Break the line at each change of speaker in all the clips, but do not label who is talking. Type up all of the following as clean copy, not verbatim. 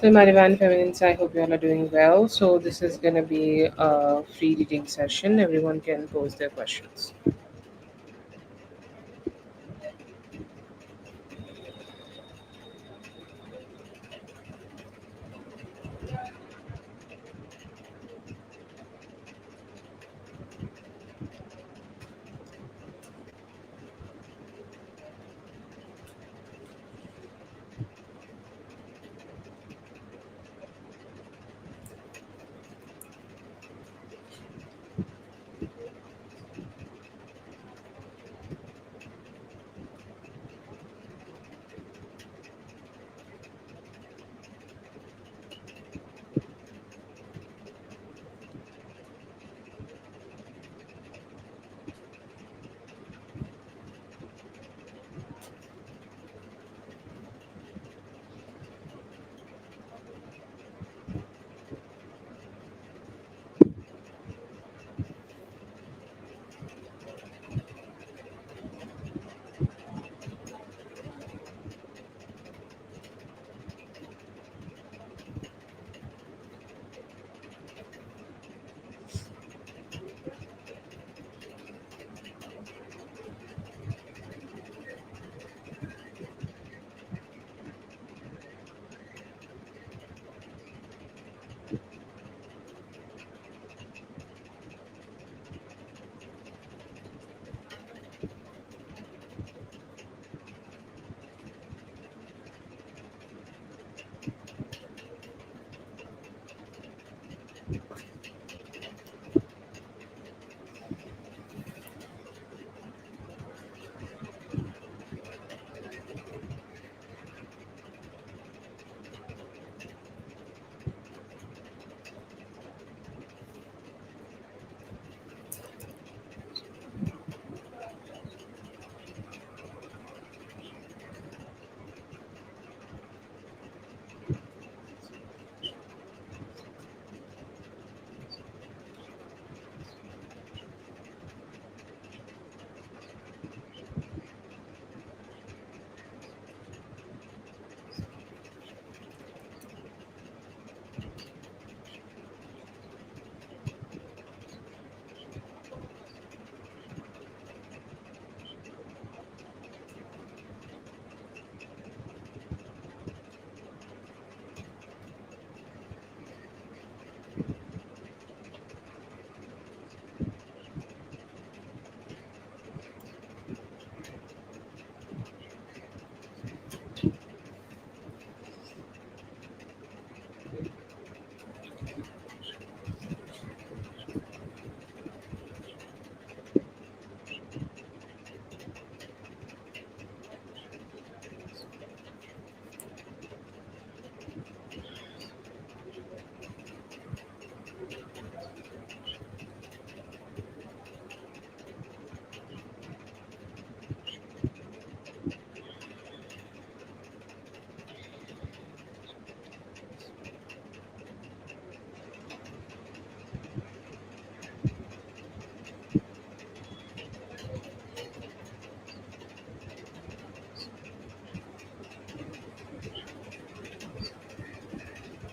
So, my divine feminines, I hope you all are doing well. So, this is going to be a free reading session. Everyone can pose their questions.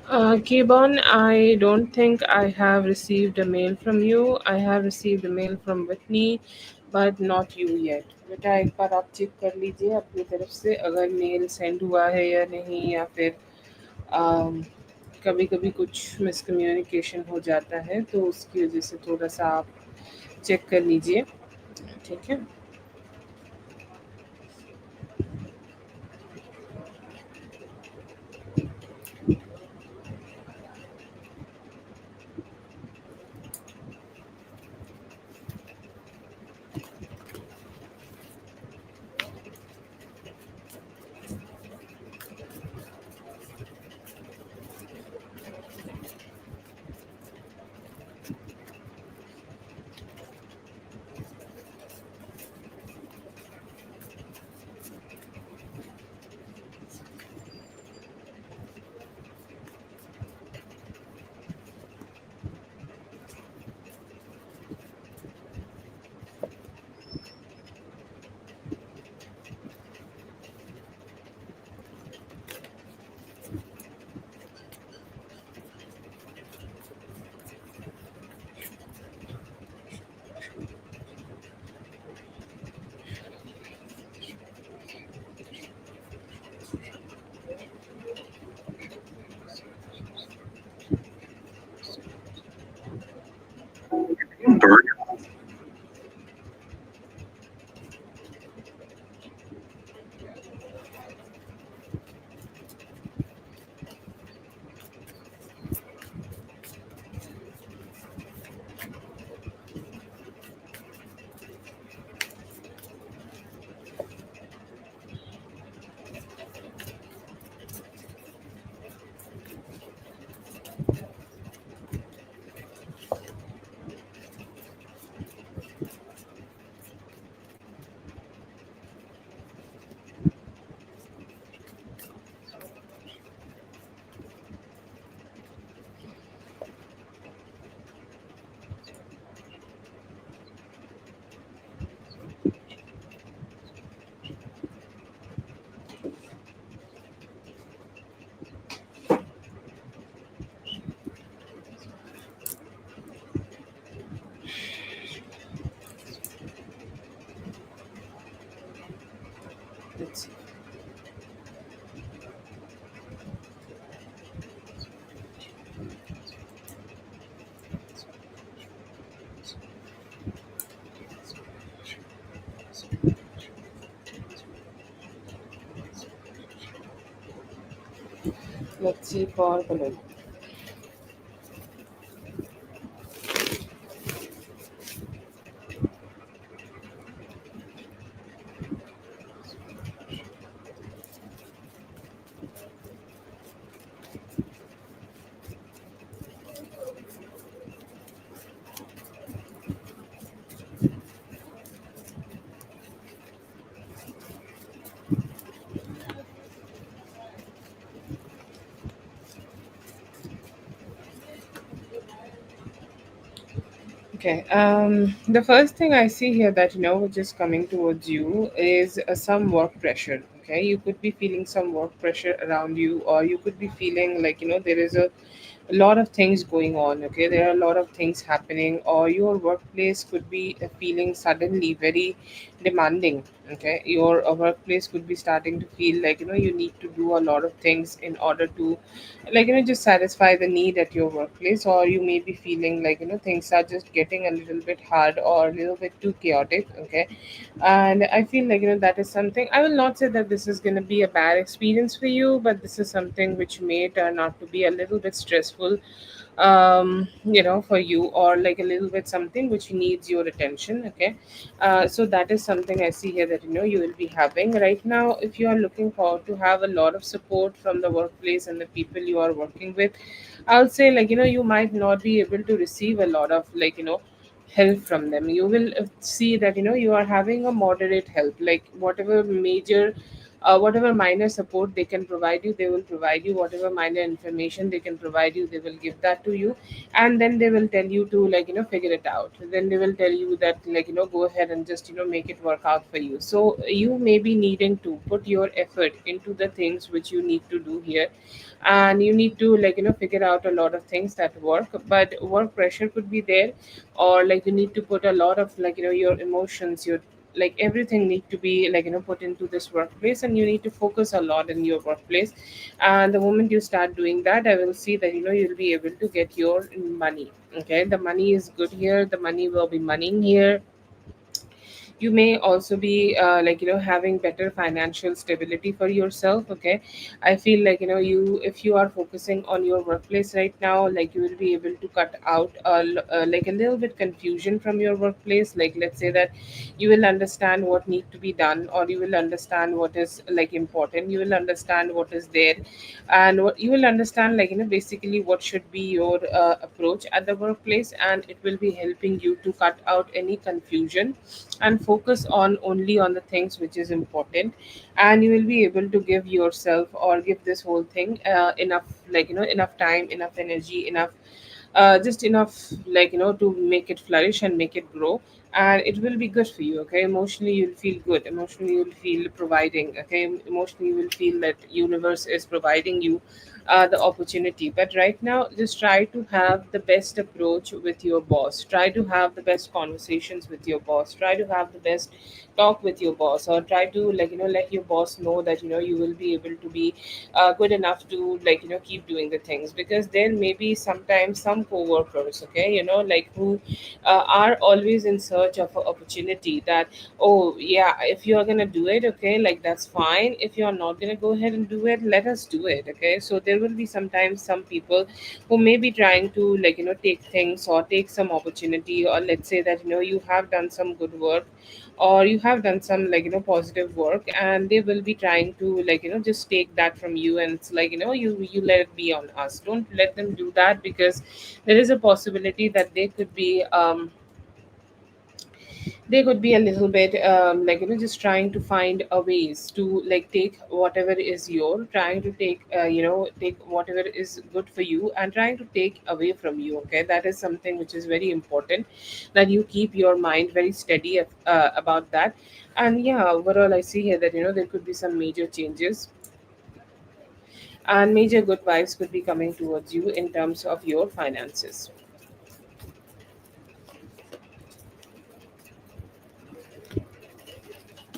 Kibon, I don't think I have received a mail from you. I have received a mail from Whitney, but not you yet. बेटा एक बार आप check कर लीजिए अपनी तरफ से अगर mail send हुआ है या नहीं या फिर कभी कभी कुछ मिसकम्युनिकेशन हो जाता है तो उसकी वजह से थोड़ा सा आप चेक कर लीजिए ठीक है Let's see for balloon. Okay. The first thing I see here that which is coming towards you is some work pressure. Okay, you could be feeling some work pressure around you, or you could be feeling like there is a lot of things going on. Okay, there are a lot of things happening, or your workplace could be feeling suddenly very demanding. Okay, your workplace could be starting to feel like you need to do a lot of things in order to just satisfy the need at your workplace, or you may be feeling like things are just getting a little bit hard or a little bit too chaotic. Okay, and I feel like that is something. I will not say that this is going to be a bad experience for you, but this is something which may turn out to be a little bit stressful, for you, or like a little bit something which needs your attention. Okay, so that is something I see here that you will be having right now. If you are looking forward to have a lot of support from the workplace and the people you are working with, I'll say like you might not be able to receive a lot of help from them. You will see that you are having a moderate help, like whatever minor support they can provide you, they will provide you. Whatever minor information they can provide you, they will give that to you. And then they will tell you to figure it out. Then they will tell you that go ahead and just make it work out for you. So you may be needing to put your effort into the things which you need to do here, and you need to figure out a lot of things at work. But work pressure could be there, or like you need to put a lot of your emotions, your everything need to be put into this workplace, and you need to focus a lot in your workplace. And the moment you start doing that, I will see that you'll be able to get your money. Okay, the money is good here, the money will be money here. You may also be having better financial stability for yourself. Okay, I feel like you, if you are focusing on your workplace right now, like you will be able to cut out like a little bit confusion from your workplace. Like let's say that you will understand what need to be done, or you will understand what is important. You will understand what is there, and what you will understand basically what should be your approach at the workplace, and it will be helping you to cut out any confusion and focus on only on the things which is important. And you will be able to give yourself, or give this whole thing enough enough time, enough energy, enough just enough to make it flourish and make it grow. And it will be good for you. Okay, emotionally you'll feel good, emotionally you'll feel providing. Okay, emotionally you will feel that universe is providing you the opportunity. But right now, just try to have the best approach with your boss, try to have the best conversations with your boss, try to have the best talk with your boss, or try to let your boss know that you will be able to be good enough to keep doing the things. Because there may be sometimes some co-workers, okay, who are always in search of an opportunity, that oh yeah, if you are gonna do it, okay, like that's fine. If you are not gonna go ahead and do it, let us do it. Okay, so there will be sometimes some people who may be trying to take things or take some opportunity, or let's say that you have done some good work, or you have done some positive work, and they will be trying to just take that from you. And it's like you let it be on us. Don't let them do that, because there is a possibility that they could be a little bit just trying to find a ways to take whatever is your, trying to take take whatever is good for you, and trying to take away from you. Okay, that is something which is very important, that you keep your mind very steady about that. And yeah, overall I see here that there could be some major changes, and major good vibes could be coming towards you in terms of your finances.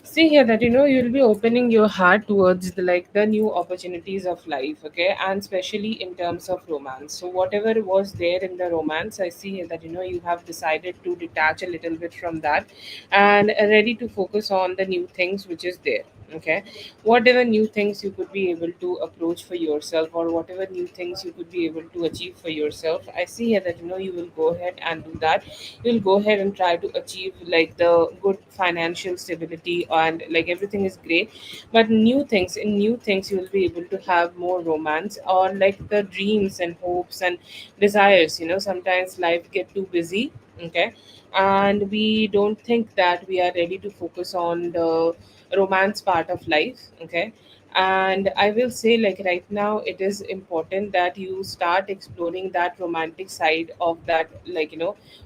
See here that you'll be opening your heart towards the new opportunities of life. Okay, and especially in terms of romance. So whatever was there in the romance, I see here that you have decided to detach a little bit from that, and are ready to focus on the new things which is there. Okay, whatever new things you could be able to approach for yourself, or whatever new things you could be able to achieve for yourself, I see here that you will go ahead and do that. You'll go ahead and try to achieve like the good financial stability, and like everything is great. But new things you will be able to have more romance, or like the dreams and hopes and desires. Sometimes life get too busy. Okay, and we don't think that we are ready to focus on the romance part of life. Okay, and I will say, like, right now it is important that you start exploring that romantic side of that, like,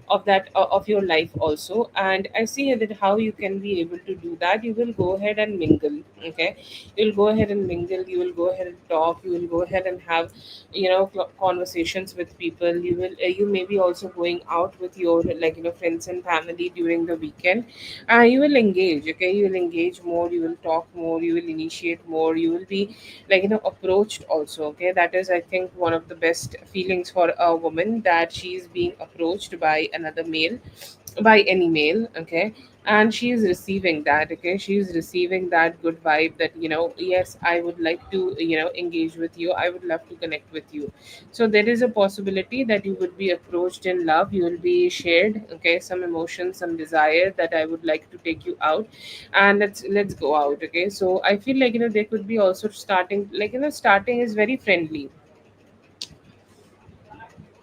of your life also. And I see that how you can be able to do that. You will go ahead and mingle. Okay, you'll go ahead and mingle, you will go ahead and talk, you will go ahead and have conversations with people. You may be also going out with your, like, friends and family during the weekend. You will engage. Okay, you will engage more, you will talk more, you will initiate more, you will be, like, approached also. Okay, that is, I think, one of the best feelings for a woman, that she is being approached by another male, by any male. Okay, and she is receiving that. Okay, she is receiving that good vibe, that, yes, I would like to, engage with you, I would love to connect with you. So there is a possibility that you would be approached in love, you will be shared, okay, some emotion, some desire, that I would like to take you out, and let's go out. Okay, so I feel like, there could be also starting, like, starting is very friendly.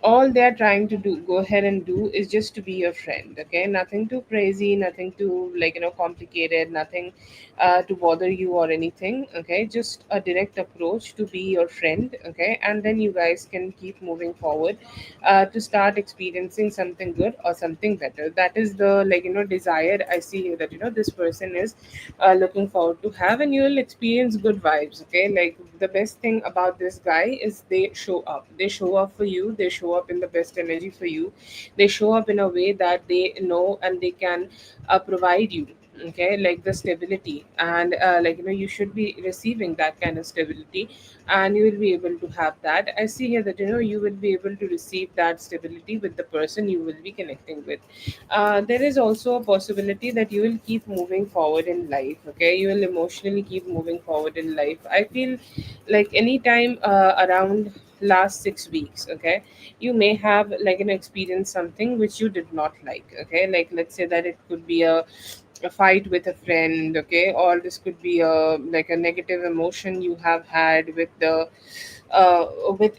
All they're trying to do, go ahead and do, is just to be your friend. Okay, nothing too crazy, nothing too, like, complicated, nothing to bother you or anything. Okay, just a direct approach to be your friend. Okay, and then you guys can keep moving forward, to start experiencing something good or something better. That is the, like, desire I see here, that, this person is looking forward to have, and you will experience good vibes. Okay, like, the best thing about this guy is they show up, they show up for you, they show up in the best energy for you, they show up in a way that they know and they can provide you, okay, like the stability. And like, you should be receiving that kind of stability, and you will be able to have that. I see here that, you will be able to receive that stability with the person you will be connecting with. There is also a possibility that you will keep moving forward in life. Okay, you will emotionally keep moving forward in life. I feel like anytime around last 6 weeks. Okay, you may have, like, experienced something which you did not like. Okay, like, let's say that it could be a fight with a friend. Okay, or this could be a, like, a negative emotion you have had with the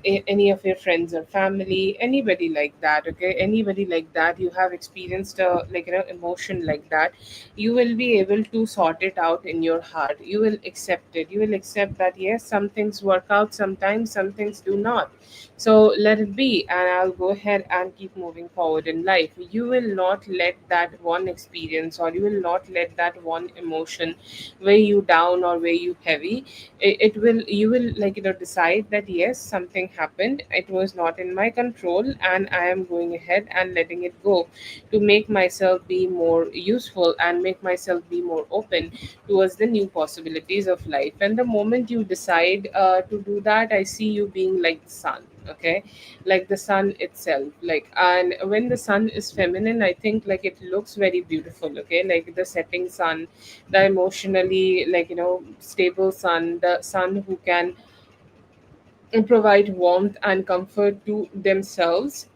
any of your friends or family, anybody like that. Okay, anybody like that, you have experienced a, like, emotion like that. You will be able to sort it out in your heart, you will accept it, you will accept that, yes, some things work out sometimes, some things do not. So let it be, and I'll go ahead and keep moving forward in life. You will not let that one experience, or you will not let that one emotion weigh you down or weigh you heavy. It will, you will, like, decide that, yes, something happened, it was not in my control, and I am going ahead and letting it go, to make myself be more useful and make myself be more open towards the new possibilities of life. And the moment you decide to do that, I see you being like the sun. Okay, like the sun itself. Like, and when the sun is feminine, I think, like, it looks very beautiful. Okay, like the setting sun, the emotionally, like, stable sun, the sun who can provide warmth and comfort to themselves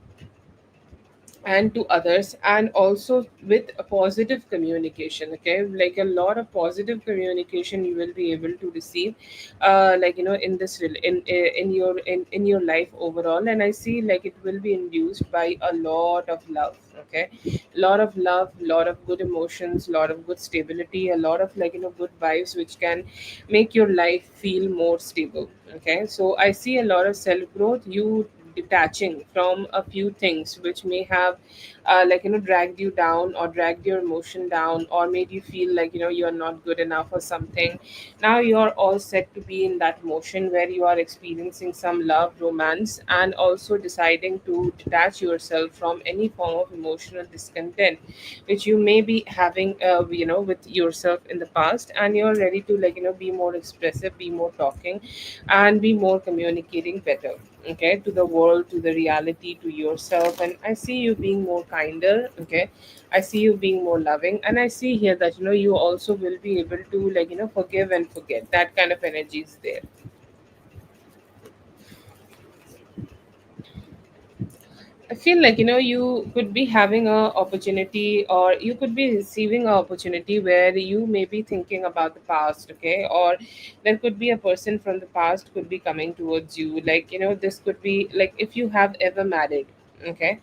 and to others, and also with a positive communication. Okay, like, a lot of positive communication you will be able to receive, like, in this in your life overall. And I see, like, it will be induced by a lot of love. Okay, lot of love, lot of good emotions, lot of good stability, a lot of, like, good vibes, which can make your life feel more stable. Okay, so I see a lot of self growth, you detaching from a few things which may have like, dragged you down, or dragged your emotion down, or made you feel like, you're not good enough or something. Now you're all set to be in that motion where you are experiencing some love, romance, and also deciding to detach yourself from any form of emotional discontent which you may be having, with yourself in the past. And you're ready to, like, be more expressive, be more talking, and be more communicating better. okay, to the world, to the reality, to yourself. And I see you being more kinder, okay. I see you being more loving, and I see here that you also will be able to, forgive and forget. That kind of energy is there. I feel like you could be having a opportunity, or you could be receiving an opportunity where you may be thinking about the past, okay, or there could be a person from the past could be coming towards you. Like this could be like if you have ever married, okay,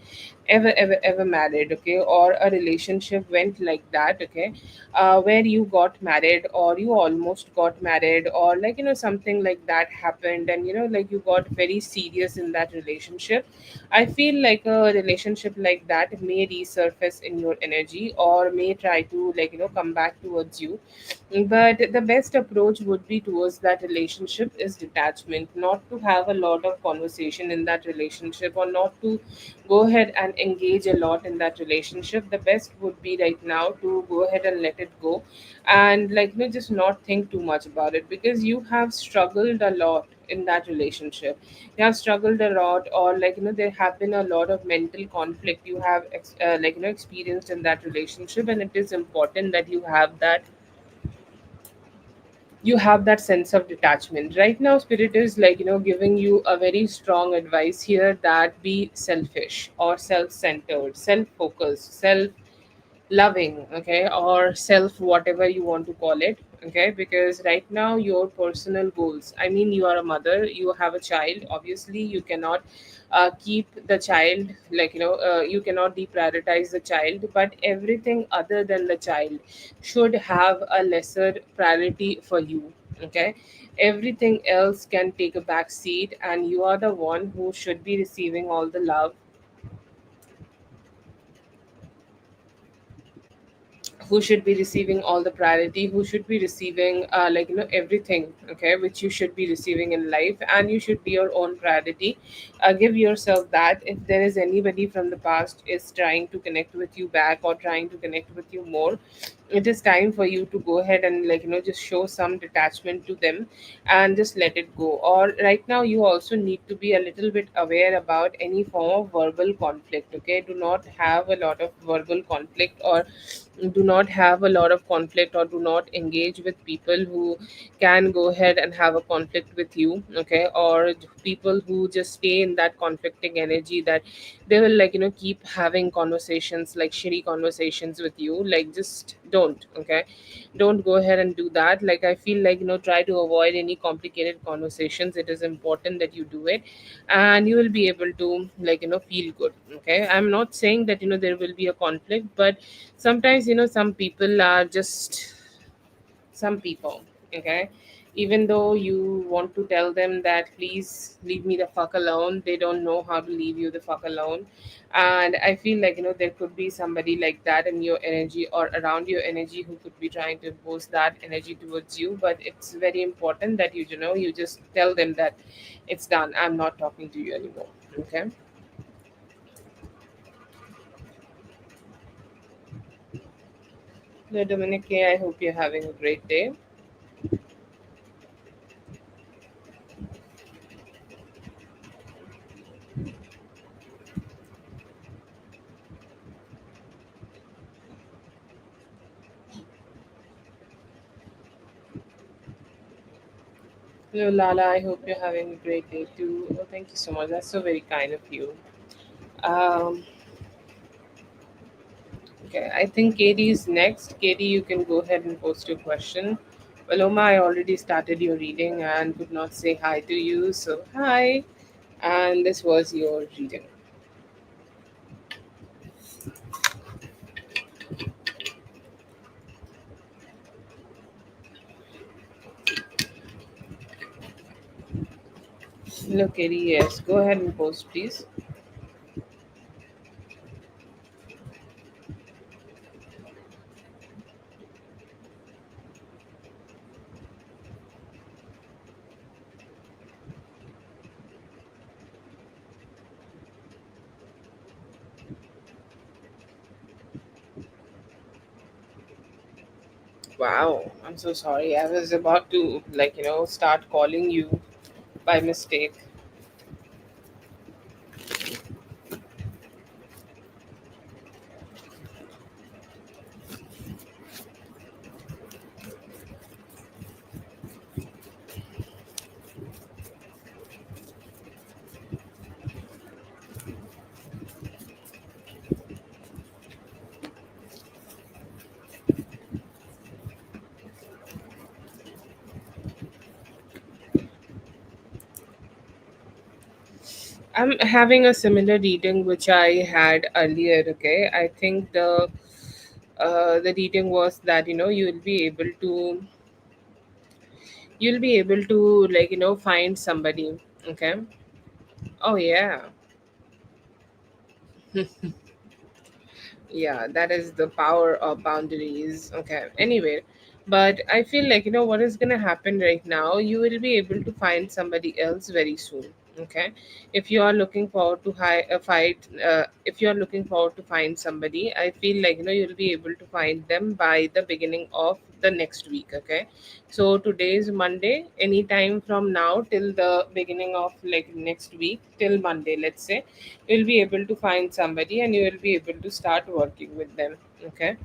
ever married, okay, or a relationship went like that, okay, where you got married or you almost got married, or like something like that happened, and like you got very serious in that relationship. I feel like a relationship like that may resurface in your energy, or may try to come back towards you. But the best approach would be towards that relationship is detachment, not to have a lot of conversation in that relationship, or not to go ahead and engage a lot in that relationship. The best would be right now to go ahead and let it go, and just not think too much about it, because you have struggled a lot in that relationship. You have struggled a lot, or there have been a lot of mental conflict you have experienced in that relationship, and it is important that you have that sense of detachment. Right now spirit is giving you a very strong advice here, that be selfish or self-centered, self-focused, self loving, okay, or self whatever you want to call it, okay. Because right now your personal goals, I mean, you are a mother, you have a child, obviously you cannot keep the child, you cannot deprioritize the child, but everything other than the child should have a lesser priority for you, okay. Everything else can take a back seat, and you are the one who should be receiving all the love, who should be receiving all the priority, who should be receiving everything, okay, which you should be receiving in life, and you should be your own priority. Give yourself that. If there is anybody from the past is trying to connect with you back, or trying to connect with you more, it is time for you to go ahead and just show some detachment to them, and just let it go. Or right now you also need to be a little bit aware about any form of verbal conflict, okay. Do not have a lot of verbal conflict, or do not have a lot of conflict, or do not engage with people who can go ahead and have a conflict with you, okay. Or people who just stay in that conflicting energy, that they will keep having conversations, like shitty conversations with you. Like, just don't, okay. Don't go ahead and do that. Like, I feel like try to avoid any complicated conversations. It is important that you do it, and you will be able to feel good, okay. I'm not saying that there will be a conflict, but sometimes some people are just some people, okay. Even though you want to tell them that please leave me the fuck alone, they don't know how to leave you the fuck alone. And I feel like there could be somebody like that in your energy, or around your energy, who could be trying to impose that energy towards you. But it's very important that you just tell them that it's done, I'm not talking to you anymore, okay. No, Dominic, I hope you're having a great day. Hello, Lala. I hope you're having a great day too. Oh, thank you so much. That's so very kind of you. Um, okay, I think Katie is next. Katie, you can go ahead and post your question. Well, Oma, I already started your reading and could not say hi to you. So, hi. And this was your reading. Hello, Katie. Yes, go ahead and post, please. Wow, I'm so sorry. I was about to, start calling you by mistake. I'm having a similar reading which I had earlier. Okay, I think the reading was that you'll be able to find somebody. Okay. Oh yeah. Yeah, that is the power of boundaries. Okay, anyway, but I feel like what is going to happen right now, you will be able to find somebody else very soon. Okay, if you are looking forward to fight if you are looking forward to find somebody, I feel like you'll be able to find them by the beginning of the next week. Okay, so today is Monday. Anytime from now till the beginning of like next week till Monday, let's say, you'll be able to find somebody and you will be able to start working with them. Okay,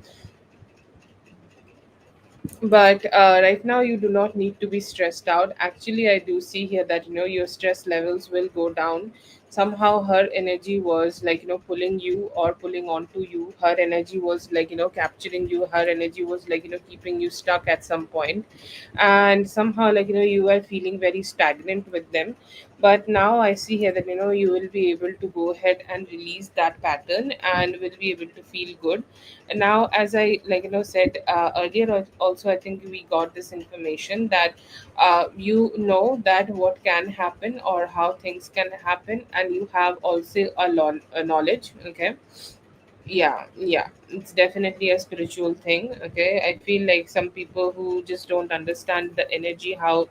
but right now you do not need to be stressed out. Actually, I do see here that your stress levels will go down. Somehow her energy was pulling you or pulling onto you. Her energy was capturing you. Her energy was keeping you stuck at some point, and somehow you are feeling very stagnant with them. But now I see here that you will be able to go ahead and release that pattern and will be able to feel good. And now, as I said earlier, also I think we got this information that you know that what can happen or how things can happen, and you have also a knowledge. Okay, yeah, it's definitely a spiritual thing. Okay, I feel like some people who just don't understand the energy, how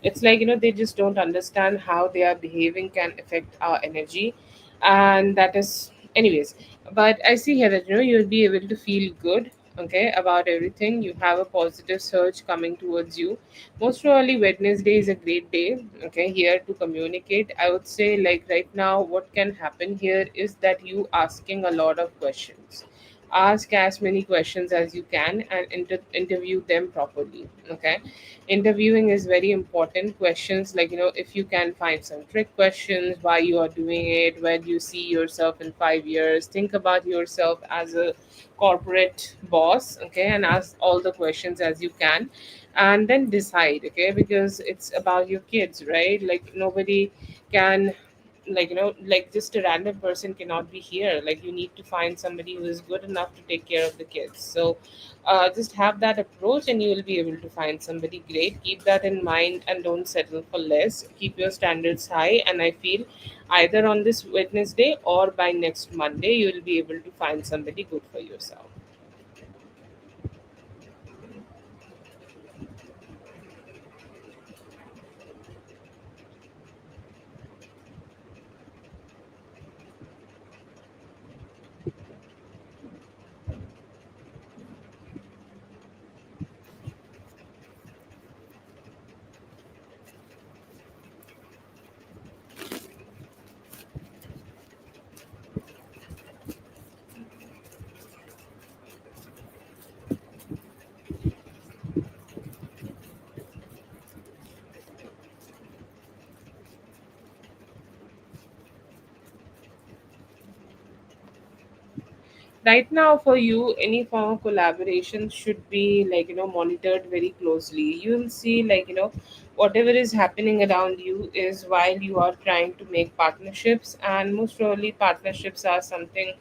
it's they just don't understand how they are behaving can affect our energy. And that is, anyways, but I see here that you'll be able to feel good, okay, about everything. You have a positive surge coming towards you. Most probably Wednesday is a great day, okay, here to communicate. I would say, like, right now what can happen here is that you asking a lot of questions. Ask as many questions as you can and interview them properly. Okay, interviewing is very important. Questions like if you can find some trick questions, why you are doing it, where do you see yourself in 5 years, think about yourself as a corporate boss. Okay, and ask all the questions as you can, and then decide. Okay, because it's about your kids, right? Like nobody can, like just a random person cannot be here. Like you need to find somebody who is good enough to take care of the kids. So just have that approach and you will be able to find somebody great. Keep that in mind and don't settle for less. Keep your standards high, and I feel either on this Wednesday or by next Monday you will be able to find somebody good for yourself. Right now for you, any form of collaboration should be monitored very closely. You will see whatever is happening around you is while you are trying to make partnerships, and most probably partnerships are something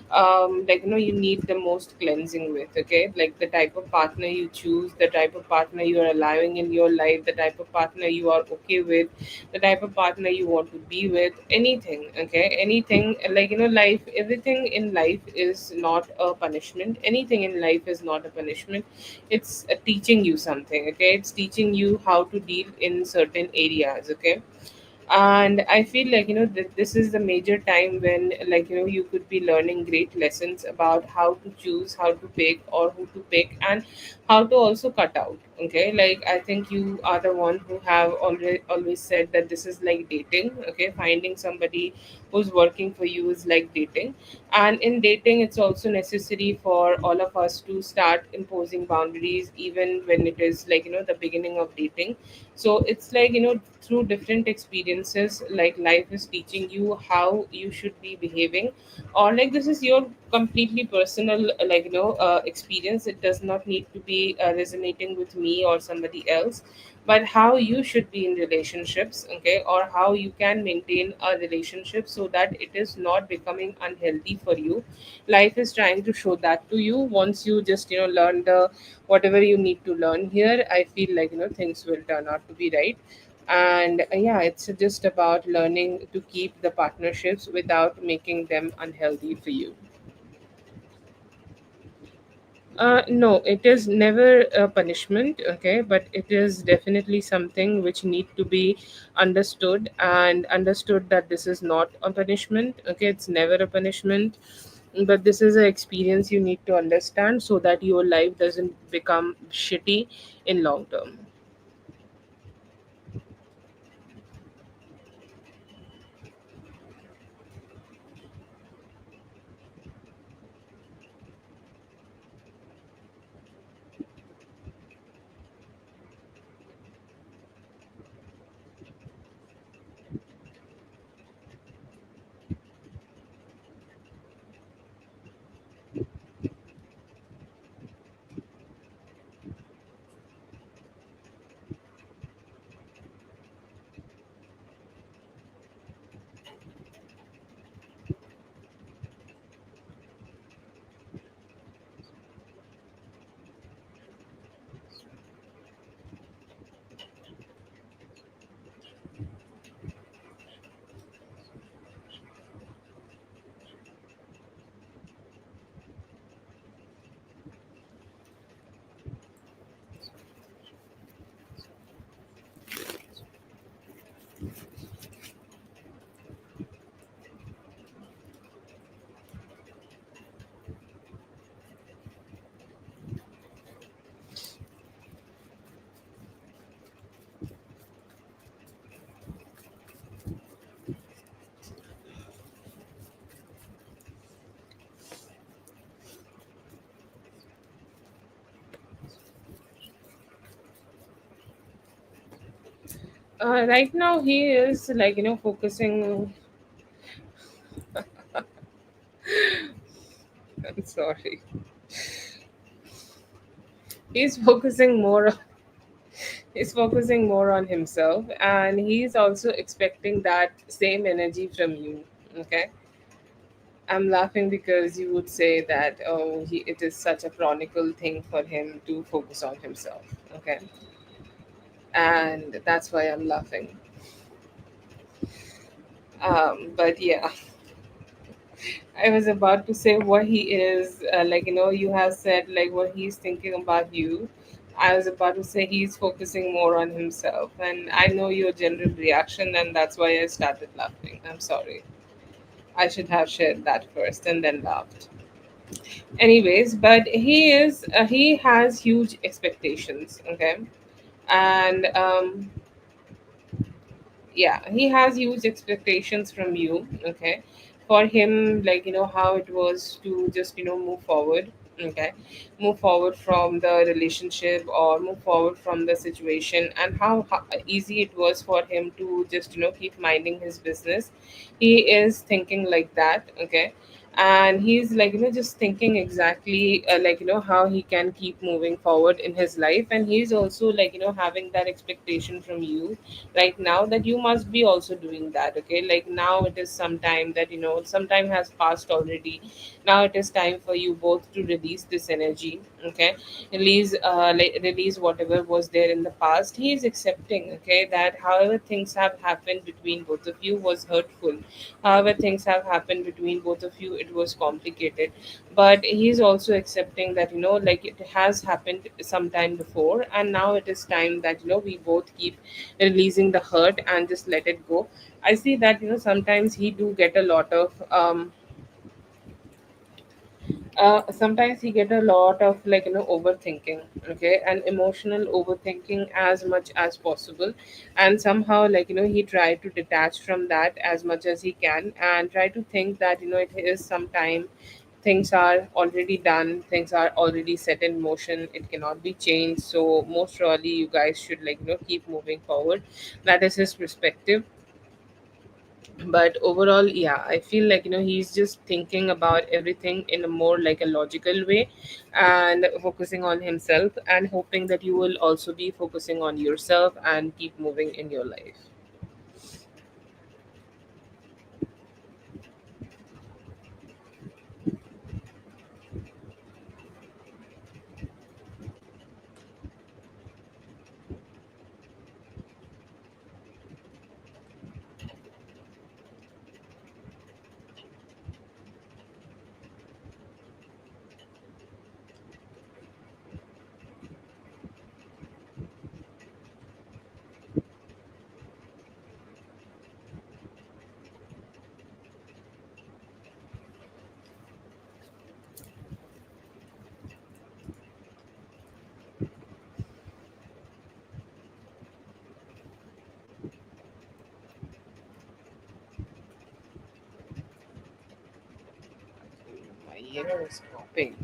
you need the most cleansing with. Okay, like the type of partner you choose, the type of partner you are allowing in your life, the type of partner you are okay with, the type of partner you want to be with, anything. Okay, anything, life, everything in life is not a punishment. Anything in life is not a punishment. It's teaching you something. Okay, it's teaching you how to deal in certain areas. Okay, and I feel that this is the major time when you could be learning great lessons about how to choose, how to pick, or who to pick, and how to also cut out. Okay, like I think you are the one who have already always said that this is like dating. Okay, finding somebody who's working for you is like dating. And in dating, it's also necessary for all of us to start imposing boundaries even when it is the beginning of dating. So it's through different experiences, like life is teaching you how you should be behaving, or like this is your completely personal, experience. It does not need to be resonating with me or somebody else, but how you should be in relationships, okay, or how you can maintain a relationship so that it is not becoming unhealthy for you. Life is trying to show that to you. Once you just learn the whatever you need to learn here, I feel like things will turn out to be right. And yeah, it's just about learning to keep the partnerships without making them unhealthy for you. No, it is never a punishment, okay, but it is definitely something which need to be understood, and understood that this is not a punishment, okay, it's never a punishment, but this is an experience you need to understand so that your life doesn't become shitty in long term. Right now he is focusing. I'm sorry. He's focusing more. He's focusing more on himself, and he's also expecting that same energy from you. Okay, I'm laughing because you would say that, oh, it is such a chronicle thing for him to focus on himself. Okay, and that's why I'm laughing. But yeah, I was about to say what he is, you have said like what he's thinking about you. I was about to say he's focusing more on himself, and I know your general reaction, and that's why I started laughing. I'm sorry. I should have shared that first and then laughed. Anyways, but he has huge expectations, okay, and yeah, he has huge expectations from you, okay, for him, how it was to just move forward, okay, move forward from the relationship or move forward from the situation, and how easy it was for him to just keep minding his business. He is thinking like that, okay, and he's just thinking exactly how he can keep moving forward in his life, and he's also having that expectation from you right now that you must be also doing that, okay, like now it is some time that some time has passed already. Now it is time for you both to release this energy, okay, release whatever was there in the past. He is accepting, okay, that however things have happened between both of you was hurtful, however things have happened between both of you it was complicated, but he's also accepting that it has happened sometime before, and now it is time that we both keep releasing the hurt and just let it go. I see that sometimes he do get a lot of sometimes he get a lot of overthinking, okay, and emotional overthinking as much as possible, and somehow he try to detach from that as much as he can and try to think that it is some time, things are already done, things are already set in motion, it cannot be changed, so most probably you guys should keep moving forward. That is his perspective. But overall, yeah, I feel like he's just thinking about everything in a more like a logical way, and focusing on himself, and hoping that you will also be focusing on yourself and keep moving in your life. My ear is popping.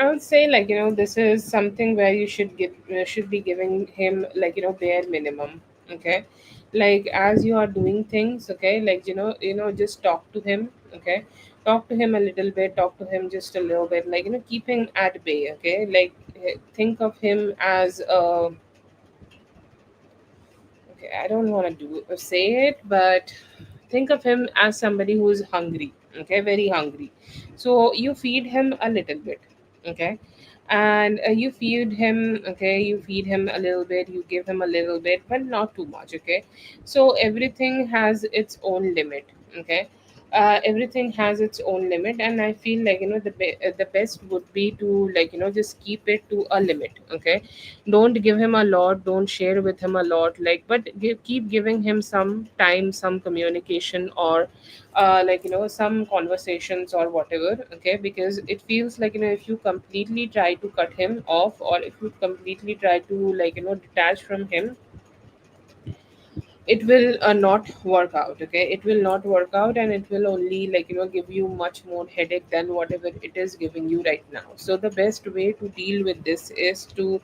I would say, like, this is something where you should be giving him, like, bare minimum. Okay, like, as you are doing things, okay, like, just talk to him. Okay, talk to him a little bit, talk to him just a little bit, like, keep him at bay. Okay, like, think of him as a, okay, I don't want to do say it, but think of him as somebody who is hungry. Okay, very hungry. So you feed him a little bit. Okay, and you feed him. Okay, you feed him a little bit. You give him a little bit, but not too much. Okay, so everything has its own limit. Okay. Everything has its own limit, and I feel like the best would be to, like, just keep it to a limit. Okay, don't give him a lot, don't share with him a lot, like, but keep giving him some time, some communication, or like, some conversations or whatever. Okay, because it feels like, if you completely try to cut him off, or if you completely try to, like, detach from him, it will not work out. Okay, it will not work out, and it will only, like, give you much more headache than whatever it is giving you right now. So the best way to deal with this is to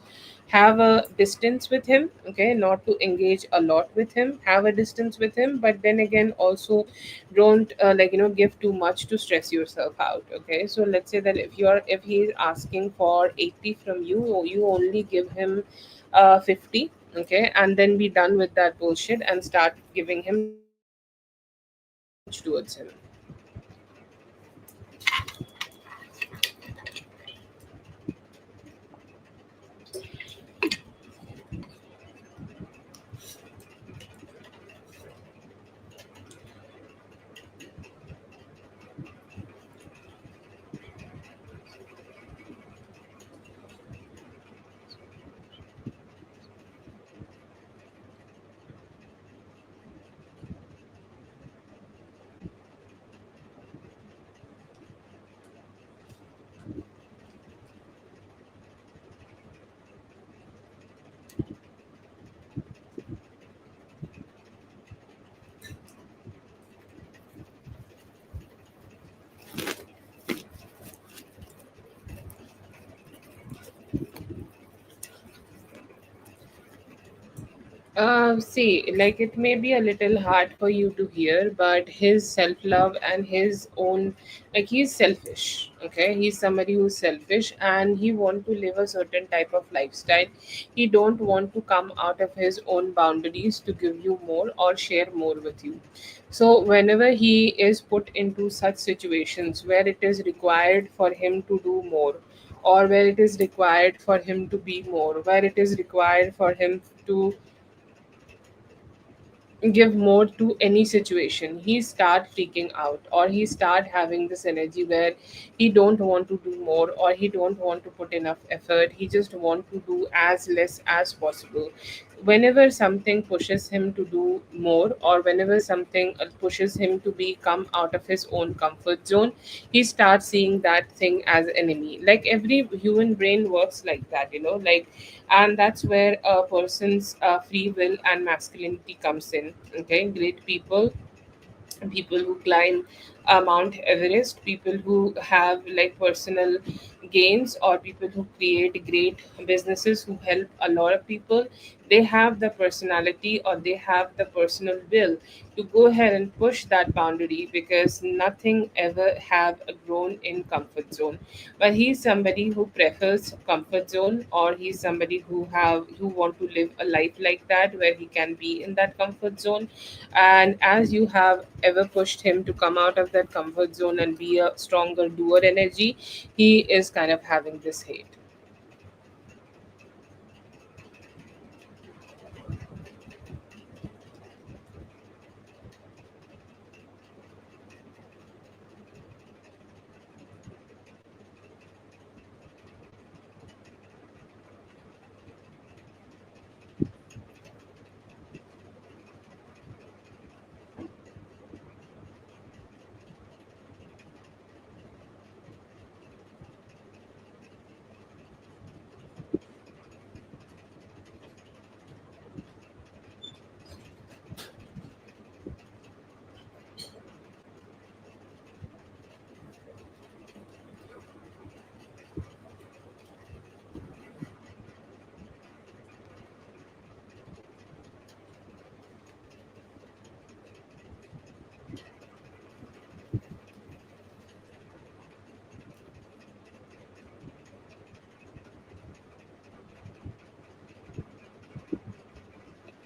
have a distance with him. Okay, not to engage a lot with him, have a distance with him, but then again also don't, like, give too much to stress yourself out. Okay, so let's say that if he is asking for 80 from you, you only give him 50. Okay, and then be done with that bullshit and start giving him towards him. See, like, it may be a little hard for you to hear, but his self love and his own, like, he's selfish. Okay, he's somebody who's selfish, and he want to live a certain type of lifestyle. He don't want to come out of his own boundaries to give you more or share more with you. So whenever he is put into such situations where it is required for him to do more, or where it is required for him to be more, where it is required for him to give more to any situation, he start freaking out, or he start having this energy where he don't want to do more, or he don't want to put enough effort, he just want to do as less as possible. Whenever something pushes him to do more, or whenever something pushes him to be come out of his own comfort zone, he starts seeing that thing as enemy. Like every human brain works like that, like, and that's where a person's free will and masculinity comes in. Okay, great people who climb Mount Everest, people who have like personal gains, or people who create great businesses who help a lot of people, they have the personality, or they have the personal will to go ahead and push that boundary, because nothing ever have grown in comfort zone. But he's somebody who prefers comfort zone, or he's somebody who want to live a life like that, where he can be in that comfort zone. And as you have ever pushed him to come out of that comfort zone and be a stronger doer energy, he is kind of having this hate.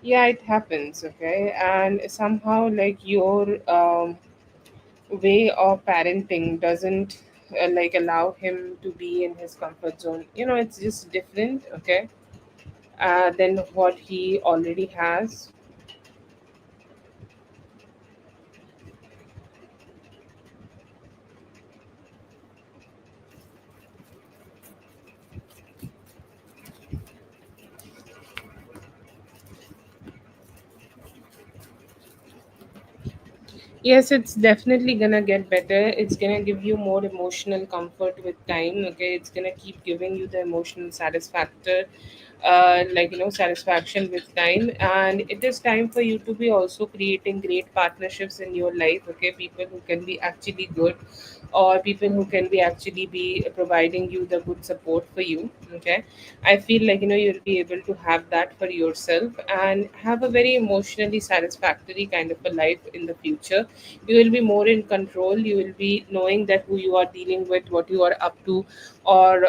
Yeah, it happens. Okay, and somehow like your way of parenting doesn't like allow him to be in his comfort zone. It's just different. Okay, than what he already has. Yes, it's definitely gonna get better. It's gonna give you more emotional comfort with time. Okay, it's gonna keep giving you the emotional satisfactor, like satisfaction with time. And it is time for you to be also creating great partnerships in your life. Okay, people who can be actually good, or people who can be actually be providing you the good support for you. Okay, I feel like you'll be able to have that for yourself and have a very emotionally satisfactory kind of a life in the future. You will be more in control, you will be knowing that who you are dealing with, what you are up to, or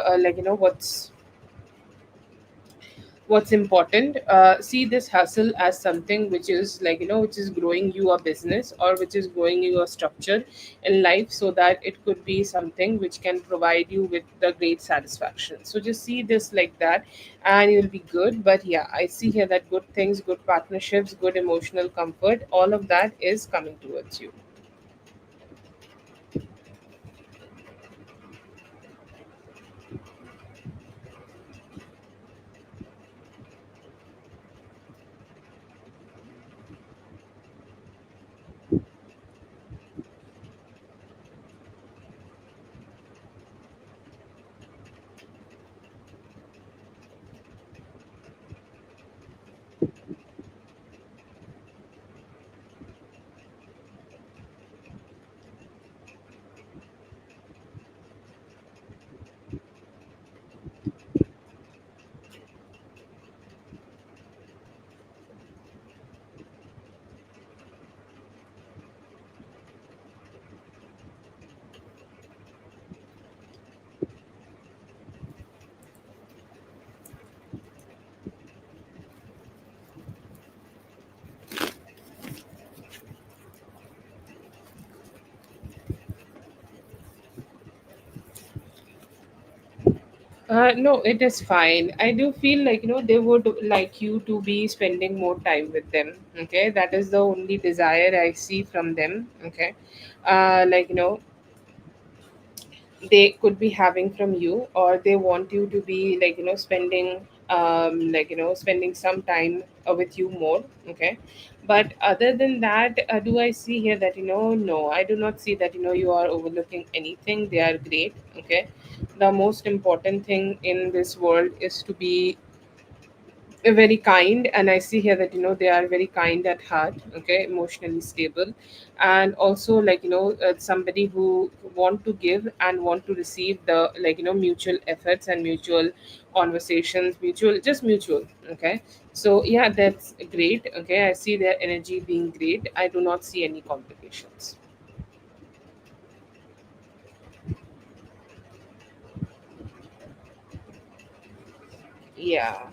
what's important. See this hustle as something which is which is growing you a business, or which is growing you a structure in life, so that it could be something which can provide you with the great satisfaction. So just see this like that, and you'll be good. But yeah, I see here that good things, good partnerships, good emotional comfort, all of that is coming towards you. No, it is fine. I do feel like, they would like you to be spending more time with them. Okay, that is the only desire I see from them. Okay, like, they could be having from you, or they want you to be like, spending spending some time with you more. Okay, but other than that, do I see here that, no, I do not see that, you are overlooking anything. They are great. Okay, the most important thing in this world is to be very kind, and I see here that, they are very kind at heart. Okay, emotionally stable, and also like, somebody who want to give and want to receive, the like, mutual efforts and mutual conversations, mutual. Okay, so yeah, that's great. Okay, I see their energy being great. I do not see any complications. Yeah,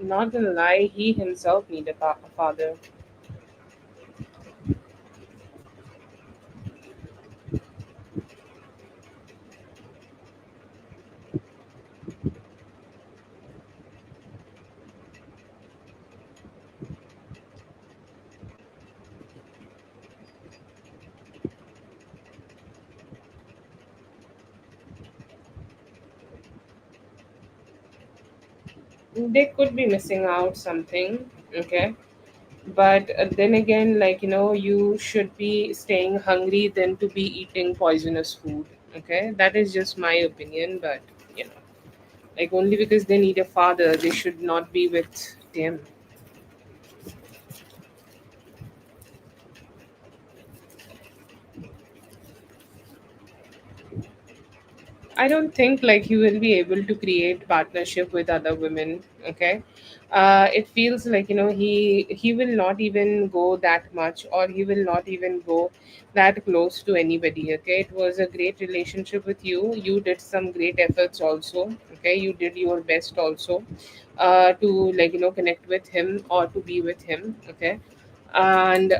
not gonna lie, he himself need a father. They could be missing out something. Okay, but then again, like, you should be staying hungry than to be eating poisonous food. Okay, that is just my opinion. But, you know like, only because they need a father, they should not be with them. I don't think like he will be able to create partnership with other women. Okay, it feels like, he will not even go that much, or he will not even go that close to anybody. Okay, it was a great relationship with you. You did some great efforts also. Okay, you did your best also, to like, connect with him or to be with him. Okay, and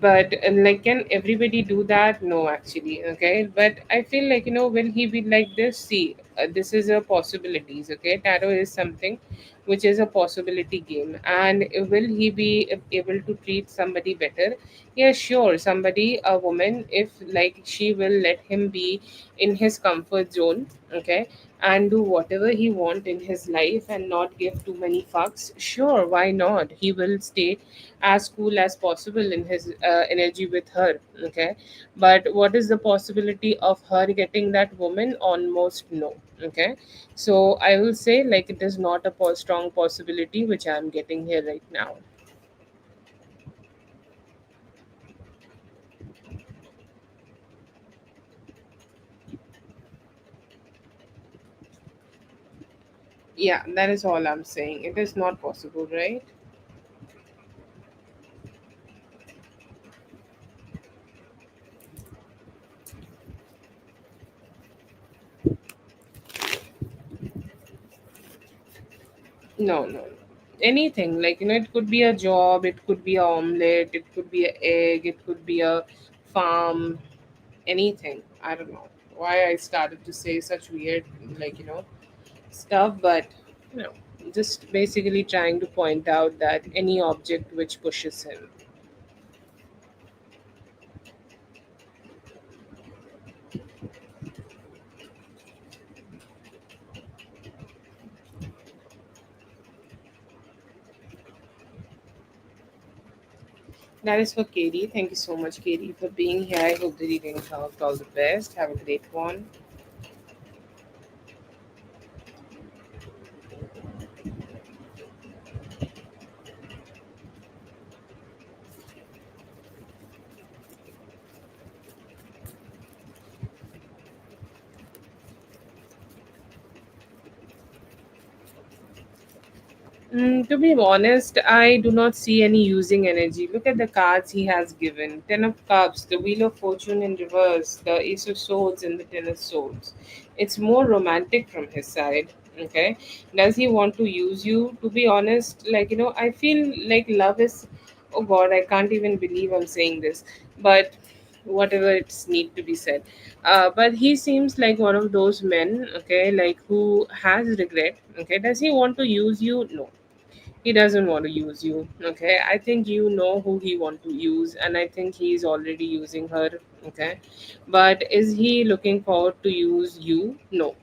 but like, can everybody do that? No, actually. Okay, but I feel like, will he be like this? See, this is a possibilities. Okay, tarot is something which is a possibility game, and will he be able to treat somebody better? Yeah, sure. Somebody, a woman, if like she will let him be in his comfort zone. Okay, and do whatever he want in his life and not give too many fucks, sure, why not? He will stay as cool as possible in his energy with her. Okay, but what is the possibility of her getting that woman? Almost no. Okay, so I will say like it is not a strong possibility which I am getting here right now. Yeah, that is all I'm saying. It is not possible, right? No, no, no. Anything like, it could be a job, it could be a omelette, it could be a egg, it could be a farm, anything. I don't know why I started to say such weird, like, stuff, but, you know, just basically trying to point out that any object which pushes him. That is for Katie. Thank you so much, Katie, for being here. I hope the reading helped. All the best. Have a great one. To be honest, I do not see any using energy. Look at the cards he has given: Ten of Cups, the Wheel of Fortune in reverse, the Ace of Swords, and the Ten of Swords. It's more romantic from his side. Okay. Does he want to use you? To be honest, like, I feel like love is Oh God, I can't even believe I'm saying this, but whatever it's need to be said. But he seems like one of those men, okay, like who has regret. Okay, does he want to use you? No, he doesn't want to use you. Okay, I think you know who he want to use, and I think he's already using her. Okay, but is he looking forward to use you? No.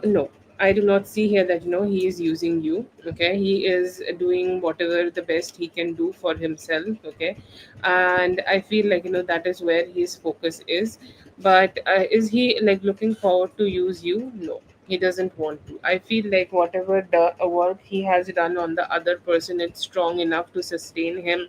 No, I do not see here that he is using you. Okay, he is doing whatever the best he can do for himself. Okay, and I feel like that is where his focus is. But is he like looking forward to use you? No, he doesn't want to. I feel like whatever the work he has done on the other person, it's strong enough to sustain him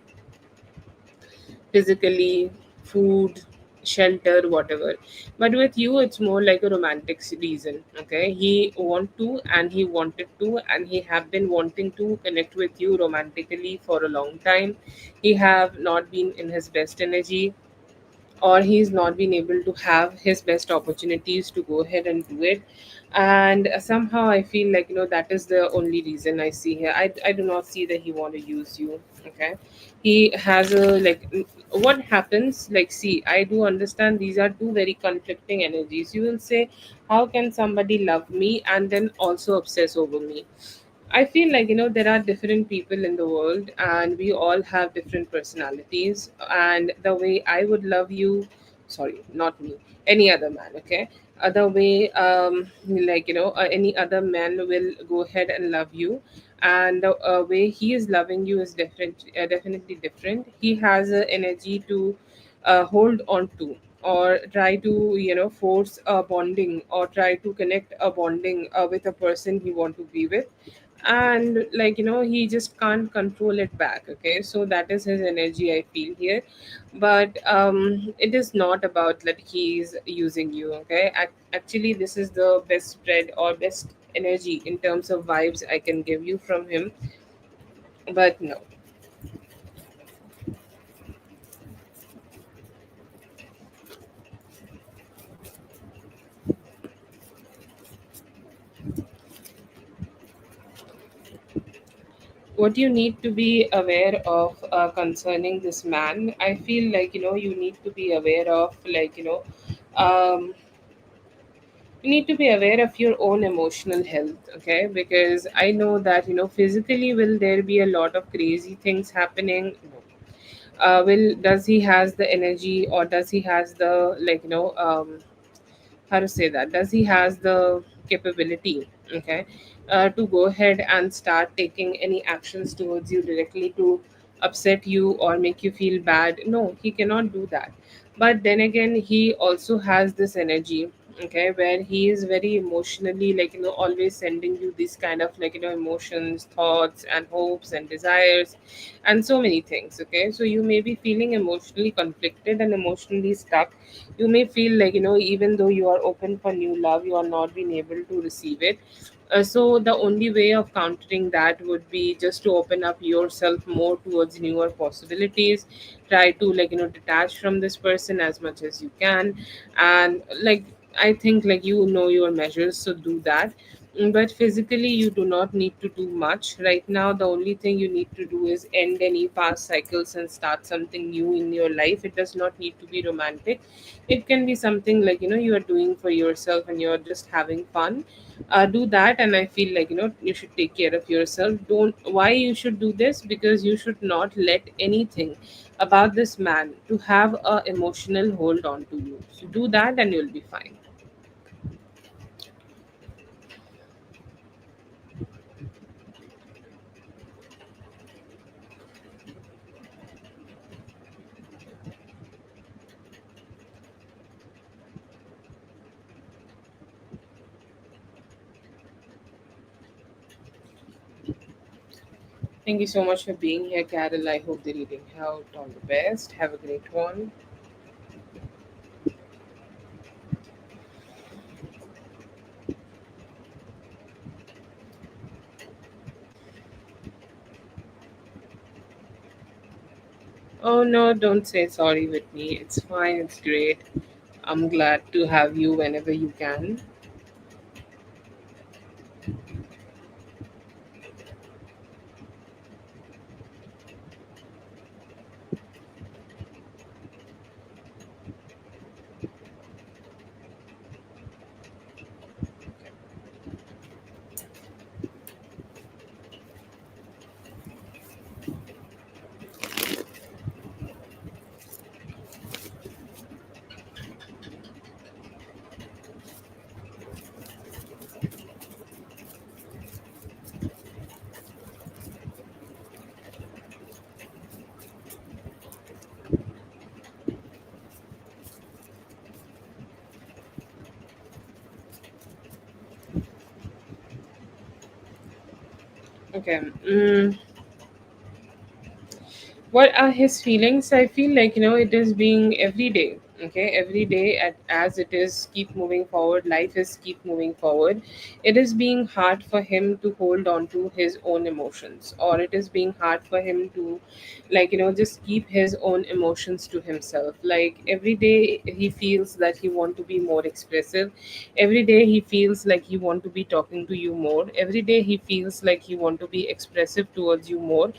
physically, food, shelter, whatever. But with you, it's more like a romantic reason. Okay, he want to, and he wanted to, and he have been wanting to connect with you romantically for a long time. He have not been in his best energy, or he's not been able to have his best opportunities to go ahead and do it. And somehow I feel like that is the only reason I see here. I do not see that he want to use you. Okay, he has a like what happens, like, see, I do understand these are two very conflicting energies. You will say, how can somebody love me and then also obsess over me? I feel like there are different people in the world, and we all have different personalities. And the way I would love you, sorry, not me, any other man, okay? The way, like any other man will go ahead and love you, and the way he is loving you is different, definitely different. He has an energy to hold on to, or try to force a bonding, or try to connect a bonding with a person he want to be with. And like he just can't control it back. Okay, so that is his energy, I feel here. But it is not about that he's using you. Okay, actually this is the best spread or best energy in terms of vibes I can give you from him. But no. What you need to be aware of concerning this man, I feel like you need to be aware of, like, um, you need to be aware of your own emotional health. Okay, because I know that physically, will there be a lot of crazy things happening? No. Will Does he has the energy, or does he has the, like, how to say that, does he has the capability, okay, to go ahead and start taking any actions towards you directly to upset you or make you feel bad? No, he cannot do that. But then again, he also has this energy, okay, where he is very emotionally, like, always sending you this kind of, like, emotions, thoughts and hopes and desires, and so many things. Okay, so you may be feeling emotionally conflicted and emotionally stuck. You may feel like even though you are open for new love, you are not being able to receive it. So the only way of countering that would be just to open up yourself more towards newer possibilities. Try to, like, detach from this person as much as you can. And, like, I think, like, your measures, so do that. But physically, you do not need to do much right now. The only thing you need to do is end any past cycles and start something new in your life. It does not need to be romantic. It can be something like you are doing for yourself and you're just having fun. Do that, and I feel like you should take care of yourself. Don't Why you should do this? Because you should not let anything about this man to have a emotional hold on to you. So do that, and you'll be fine. Thank you so much for being here, Carol. I hope the reading helped. All the best. Have a great one. Oh no, don't say sorry with me. It's fine, it's great. I'm glad to have you whenever you can. Okay. What are his feelings? I feel like, it is being every day. Okay, every day as it is keep moving forward, life is keep moving forward. It is being hard for him to hold on to his own emotions, or it is being hard for him to, just keep his own emotions to himself. Like every day he feels that he want to be more expressive. Every day he feels like he want to be talking to you more. Every day he feels like he want to be expressive towards you more.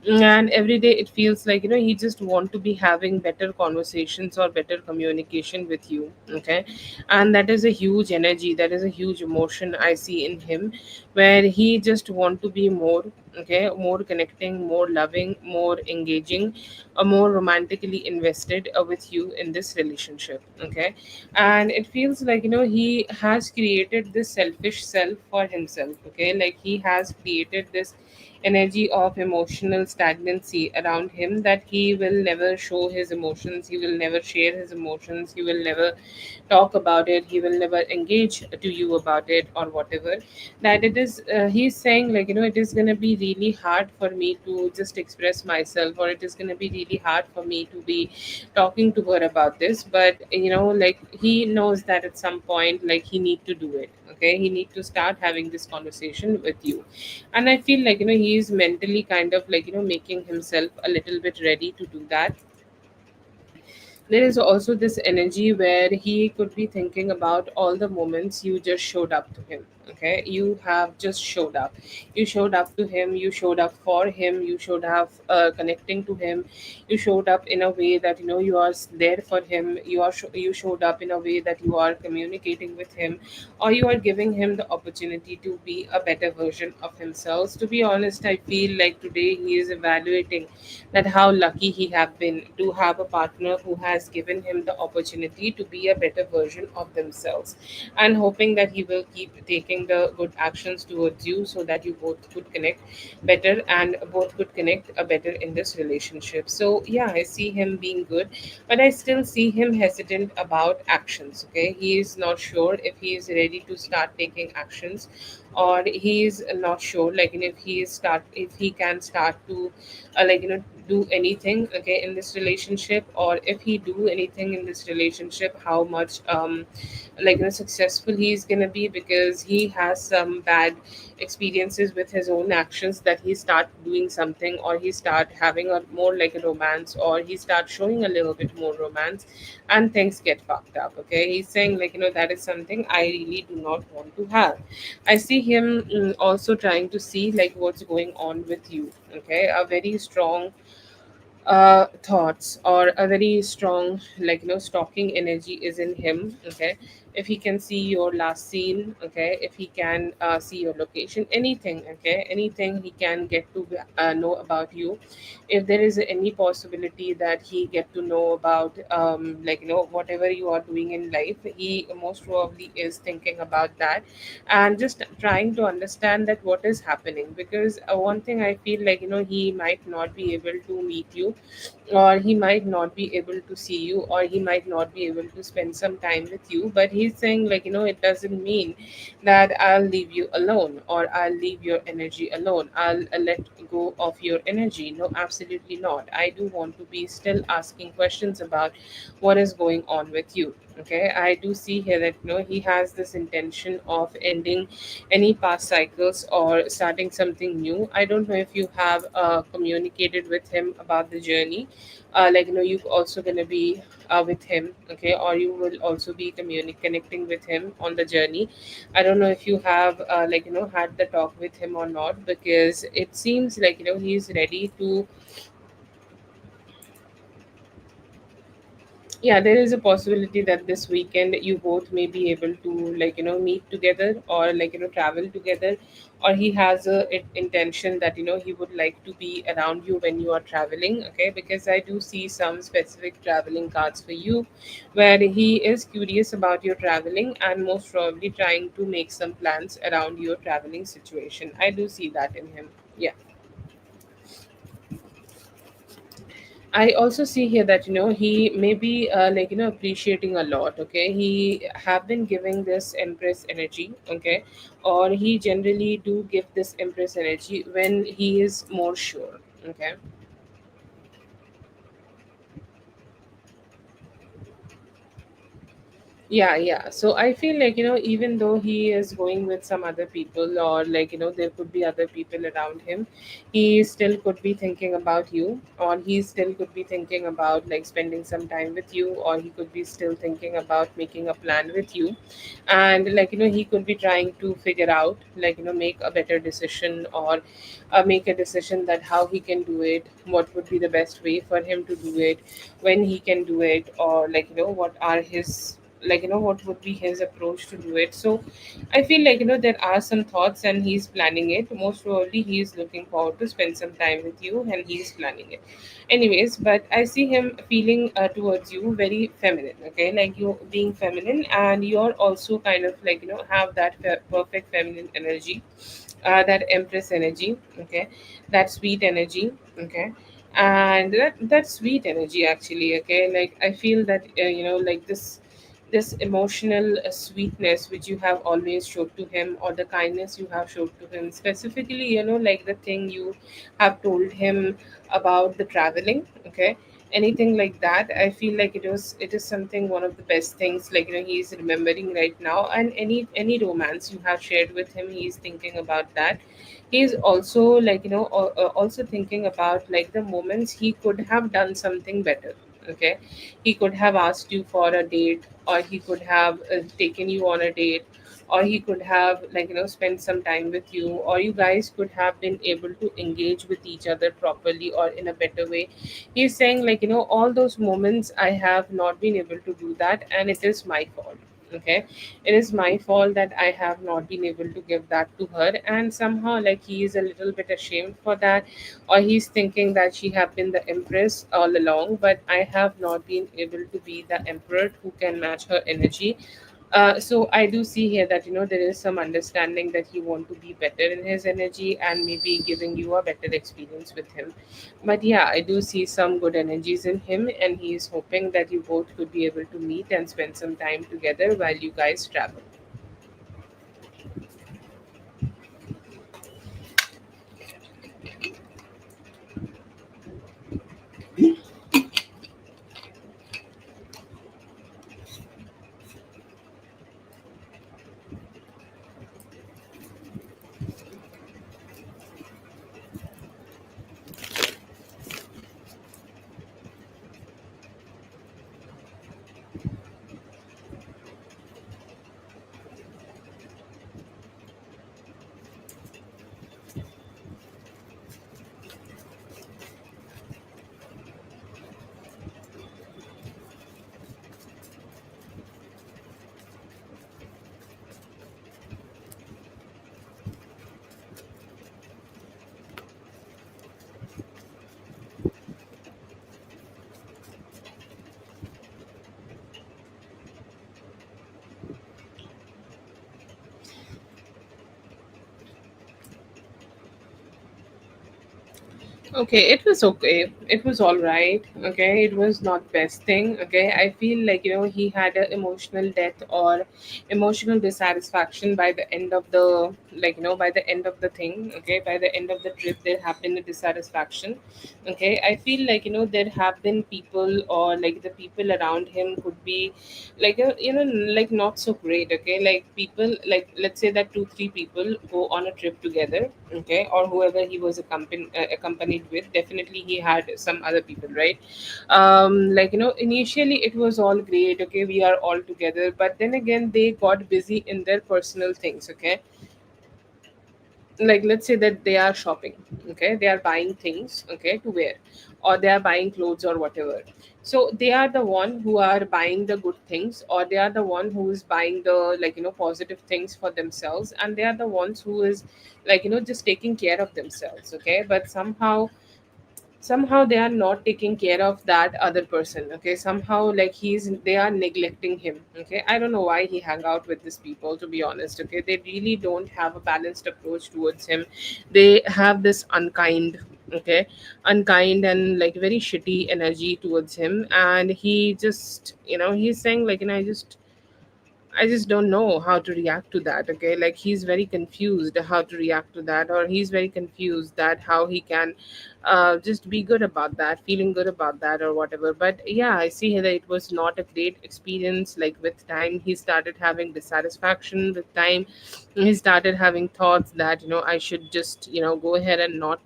And every day it feels like, he just want to be having better conversations or better communication with you. Okay, and that is a huge energy, that is a huge emotion I see in him, where he just want to be more, okay, more connecting, more loving, more engaging, more romantically invested with you in this relationship. Okay, and it feels like, he has created this selfish self for himself. Okay, like he has created this energy of emotional stagnancy around him, that he will never show his emotions, he will never share his emotions, he will never talk about it, he will never engage to you about it or whatever. That it is, he's saying like, it is going to be really hard for me to just express myself, or it is going to be really hard for me to be talking to her about this. But like he knows that at some point, like he need to do it. Okay, he need to start having this conversation with you. And I feel like, he is mentally kind of like, making himself a little bit ready to do that. There is also this energy where he could be thinking about all the moments you just showed up to him. Okay, you have just showed up, you showed up to him, you showed up for him, you showed up connecting to him, you showed up in a way that, you are there for him, you showed up in a way that you are communicating with him, or you are giving him the opportunity to be a better version of himself. To be honest, I feel like today he is evaluating that how lucky he have been to have a partner who has given him the opportunity to be a better version of themselves, and hoping that he will keep taking the good actions towards you, so that you both could connect better and both could connect better in this relationship. So yeah, I see him being good, but I still see him hesitant about actions. Okay, he is not sure if he is ready to start taking actions, or he is not sure like, if he can start to do anything, okay, in this relationship, or if he do anything in this relationship, how much successful he's gonna be, because he has some bad experiences with his own actions, that he start doing something, or he start having a more like a romance, or he start showing a little bit more romance, and things get fucked up. Okay, he's saying like, that is something I really do not want to have. I see him also trying to see like what's going on with you. Okay, a very strong thoughts, or a very strong stalking energy is in him. Okay, if he can see your last scene, okay, if he can see your location, anything, okay, anything he can get to know about you. If there is any possibility that he get to know about whatever you are doing in life, he most probably is thinking about that, and just trying to understand that what is happening. Because one thing I feel like, he might not be able to meet you, or he might not be able to see you, or he might not be able to spend some time with you. But he's saying like, it doesn't mean that I'll leave you alone, or I'll leave your energy alone, I'll let go of your energy. No, absolutely not. I do want to be still asking questions about what is going on with you. Okay, I do see here that, he has this intention of ending any past cycles or starting something new. I don't know if you have communicated with him about the journey. You also gonna be with him, okay, or you will also be connecting with him on the journey. I don't know if you have had the talk with him or not, because it seems like, he's ready to. Yeah, there is a possibility that this weekend you both may be able to meet together, or travel together, or he has intention that, he would like to be around you when you are traveling. Okay, because I do see some specific traveling cards for you, where he is curious about your traveling, and most probably trying to make some plans around your traveling situation. I do see that in him. Yeah. I also see here that he may be appreciating a lot. Okay, he have been giving this Empress energy. Okay, or he generally do give this Empress energy when he is more sure. Okay. Yeah, yeah. So I feel like, even though he is going with some other people, or there could be other people around him, he still could be thinking about you, or he still could be thinking about like spending some time with you, or he could be still thinking about making a plan with you. And he could be trying to figure out, make a better decision, or make a decision that how he can do it, what would be the best way for him to do it, when he can do it, or what are his what would be his approach to do it. So I feel like there are some thoughts and he's planning it. Most probably he's looking forward to spend some time with you and he's planning it. Anyways, but I see him feeling towards you very feminine. Okay, like you being feminine, and you're also kind of have that perfect feminine energy, that Empress energy. Okay, that sweet energy. Okay, and that sweet energy actually. Okay, like I feel that like this emotional sweetness which you have always showed to him, or the kindness you have showed to him, specifically like the thing you have told him about the traveling. Okay, anything like that, I feel like it is something, one of the best things, he's remembering right now. And any romance you have shared with him, he's thinking about that. He's also also thinking about like the moments he could have done something better. Okay, he could have asked you for a date, or he could have taken you on a date, or he could have spent some time with you, or you guys could have been able to engage with each other properly or in a better way. He's saying all those moments I have not been able to do that, and it is my fault. Okay, it is my fault that I have not been able to give that to her, and somehow like he is a little bit ashamed for that, or he's thinking that she have been the empress all along, but I have not been able to be the emperor who can match her energy. So I do see here that there is some understanding that he want to be better in his energy and maybe giving you a better experience with him. But yeah, I do see some good energies in him, and he is hoping that you both could be able to meet and spend some time together while you guys travel. Okay, it was okay. It was all right. Okay, it was not best thing. Okay, I feel like he had an emotional death or emotional dissatisfaction by the end of the by the end of the thing. Okay, by the end of the trip, there happened a dissatisfaction. Okay, I feel like there have been people, or like the people around him could be like not so great. Okay, like people, like let's say that two three people go on a trip together. Okay, or whoever he was accompanied with, definitely he had some other people, right? Initially it was all great. Okay, we are all together, but then again they got busy in their personal things. Okay, like let's say that they are shopping. Okay, they are buying things, okay, to wear, or they are buying clothes or whatever. So they are the one who are buying the good things, or they are the one who is buying the positive things for themselves, and they are the ones who is just taking care of themselves. Okay, but somehow they are not taking care of that other person. Okay, somehow like they are neglecting him. Okay, I don't know why he hang out with these people, to be honest. Okay, they really don't have a balanced approach towards him. They have this unkind, okay, unkind and like very shitty energy towards him. And he just, he's saying like, I just don't know how to react to that. Okay, like he's very confused how to react to that, or he's very confused that how he can just be good about that, feeling good about that, or whatever. But yeah, I see here that it was not a great experience. Like with time, he started having dissatisfaction. With time, he started having thoughts that I should just go ahead and not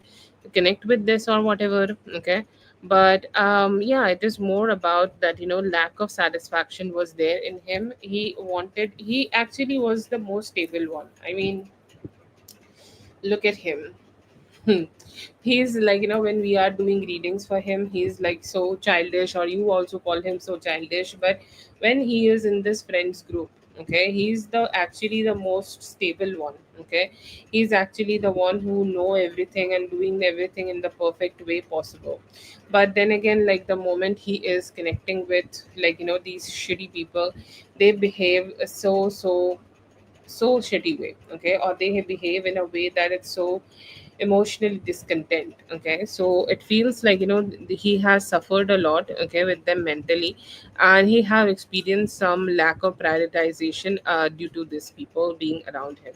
connect with this or whatever. Okay, but yeah, it is more about that lack of satisfaction was there in him. He actually was the most stable one. I mean, look at him. Hmm. He's like, when we are doing readings for him, he's like so childish, or you also call him so childish. But when he is in this friends group, okay, he's the actually the most stable one. Okay, he's actually the one who know everything and doing everything in the perfect way possible. But then again, like the moment he is connecting with like these shitty people, they behave so shitty way. Okay, or they behave in a way that it's so emotional discontent. Okay, so it feels like he has suffered a lot, okay, with them mentally, and he have experienced some lack of prioritization due to these people being around him.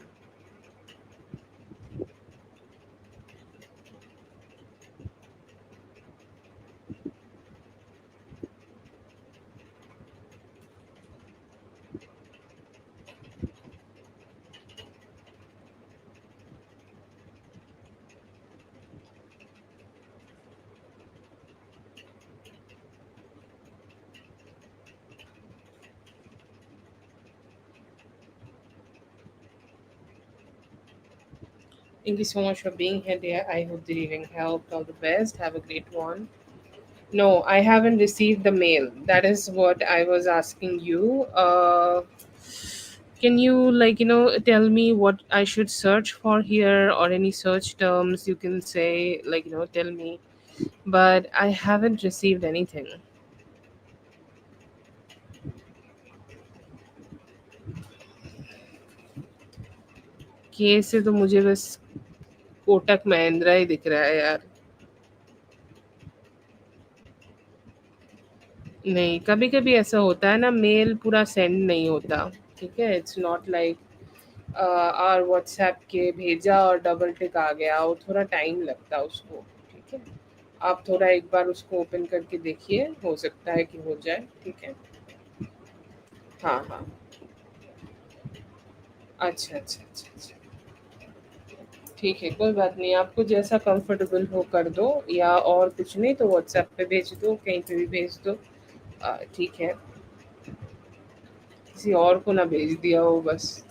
Thank you so much for being here, dear. I hope the reading helped. All the best. Have a great one. No, I haven't received the mail. That is what I was asking you. Can you tell me what I should search for here, or any search terms you can say, tell me. But I haven't received anything. के से तो मुझे बस कोटक महिंद्रा ही दिख रहा है यार. नहीं, कभी कभी ऐसा होता है ना, मेल पूरा सेंड नहीं होता. ठीक है, इट्स नॉट लाइक और व्हाट्सएप के भेजा और डबल टिक आ गया, वो थोड़ा टाइम लगता है उसको. ठीक है, आप थोड़ा एक बार उसको ओपन करके देखिए, हो सकता है कि हो जाए. ठीक है. हाँ हाँ. अच्छा अच्छा अच्छा अच्छा. ठीक है, कोई बात नहीं, आपको जैसा कंफर्टेबल हो कर दो, या और कुछ नहीं तो व्हाट्सएप पे भेज दो, कहीं पे भी भेज दो. ठीक है, किसी और को ना भेज दिया हो बस.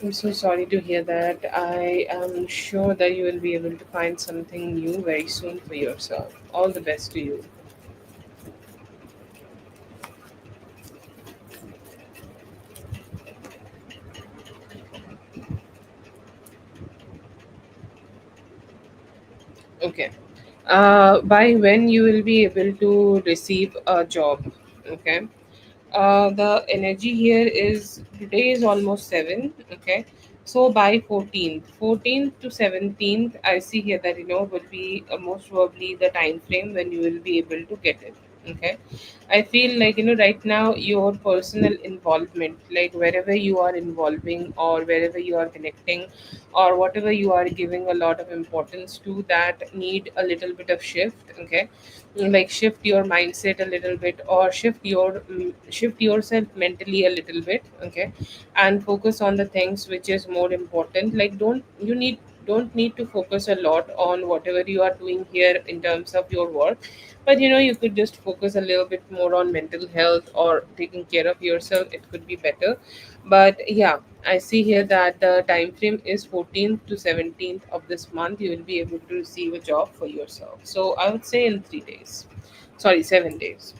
I'm so sorry to hear that. I am sure that you will be able to find something new very soon for yourself. All the best to you. Okay. By when you will be able to receive a job? Okay. The energy here is today is almost 7. Okay. So by 14th to 17th, I see here that would be most probably the time frame when you will be able to get it. Okay, I feel like, right now your personal involvement, like wherever you are involving or wherever you are connecting or whatever you are giving a lot of importance to, that need a little bit of shift. Okay, like shift your mindset a little bit, or shift yourself mentally a little bit. Okay, and focus on the things which is more important. Like don't need to focus a lot on whatever you are doing here in terms of your work, but you could just focus a little bit more on mental health or taking care of yourself. It could be better. But yeah, I see here that the time frame is 14th to 17th of this month. You will be able to receive a job for yourself, so I would say in 3 days, sorry, 7 days.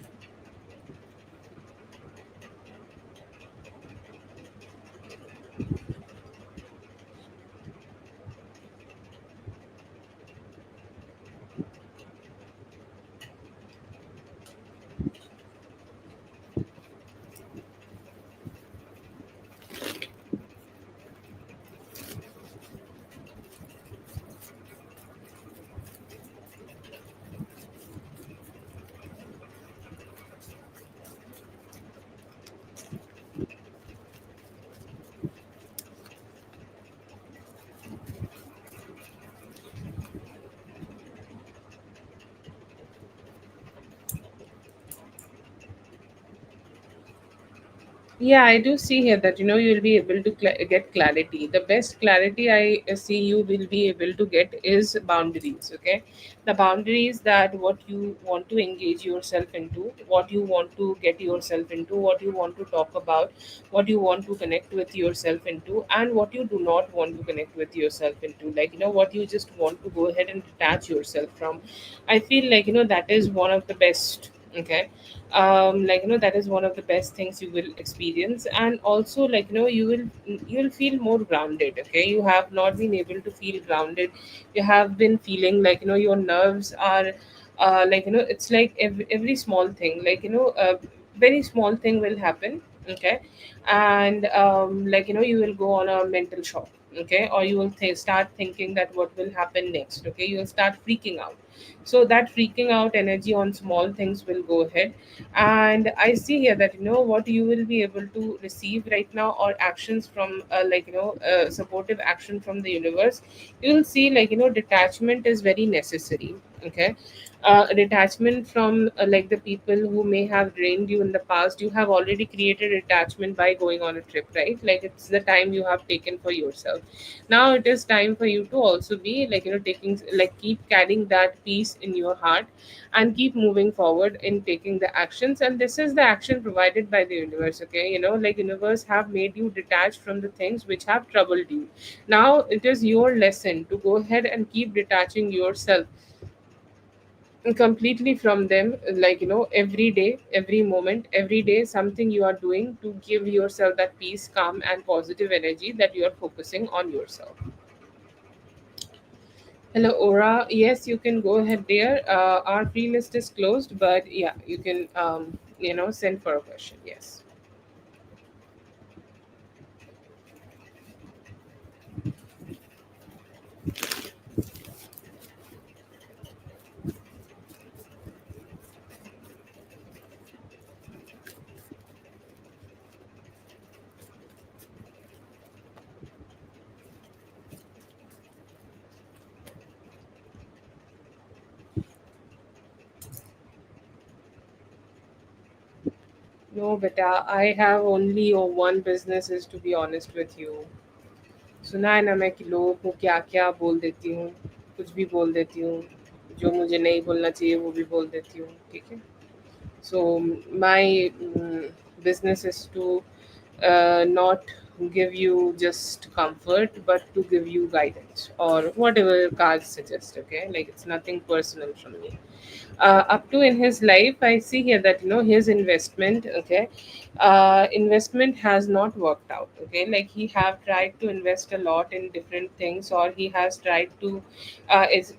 Yeah, I do see here that you'll be able to get clarity. The best clarity I see you will be able to get is boundaries. Okay, the boundaries, that what you want to engage yourself into, what you want to get yourself into, what you want to talk about, what you want to connect with yourself into, and what you do not want to connect with yourself into. Like what you just want to go ahead and detach yourself from. I feel like that is one of the best. Okay, like that is one of the best things you will experience. And also, like you will feel more grounded. Okay, you have not been able to feel grounded. You have been feeling like your nerves are like it's like every small thing, like a very small thing will happen. Okay, and like you will go on a mental shock. Okay, or you will start thinking that what will happen next. Okay, you'll start freaking out. So that freaking out energy on small things will go ahead. And I see here that what you will be able to receive right now, or actions from like supportive action from the universe. You will see, like detachment is very necessary. Okay, detachment from like the people who may have drained you in the past. You have already created attachment by going on a trip, right? Like it's the time you have taken for yourself. Now it is time for you to also be like taking, like keep carrying that peace in your heart, and keep moving forward in taking the actions. And this is the action provided by the universe. Okay, like universe have made you detached from the things which have troubled you. Now it is your lesson to go ahead and keep detaching yourself completely from them. Like every day, every moment, every day, something you are doing to give yourself that peace, calm, and positive energy, that you are focusing on yourself. Hello, Aura. Yes, you can go ahead there. Our free list is closed, but yeah, you can, send for a question. Yes. No, beta, I have only one business, is to be honest with you. सुना है ना मैं कि लोगों को क्या क्या बोल देती हूँ, कुछ भी बोल देती हूँ, जो मुझे नहीं बोलना चाहिए वो भी बोल देती हूँ, ठीक है? So my business is to not give you just comfort, but to give you guidance or whatever cards suggest. Okay, like it's nothing personal from me. Up to in his life, I see here that his investment. Okay, investment has not worked out. Okay, like he have tried to invest a lot in different things, or he has tried to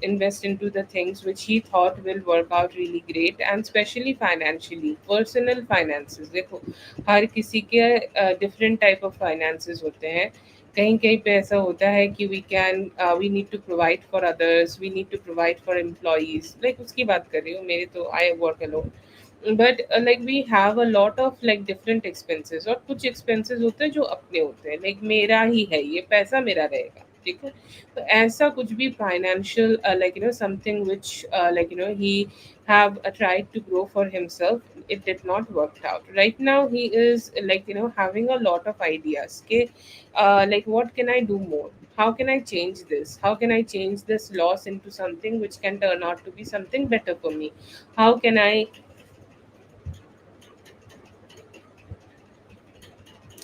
invest into the things which he thought will work out really great, and especially financially, personal finances. देखो, हर किसी के different type of finances होते हैं. कहीं कहीं पे ऐसा होता है कि we need to provide for others, we need to provide for employees. Like उसकी बात कर रही हूँ, मेरे तो I work alone. but like we have a lot of like different expenses, और कुछ expenses होते हैं जो अपने होते हैं, like मेरा ही है ये पैसा मेरा रहेगा, ठीक है। तो ऐसा कुछ भी financial like something which like he have tried to grow for himself, it did not work out. Right now he is like having a lot of ideas, okay, like what can I do more, how can I change this, how can I change this loss into something which can turn out to be something better for me, how can I,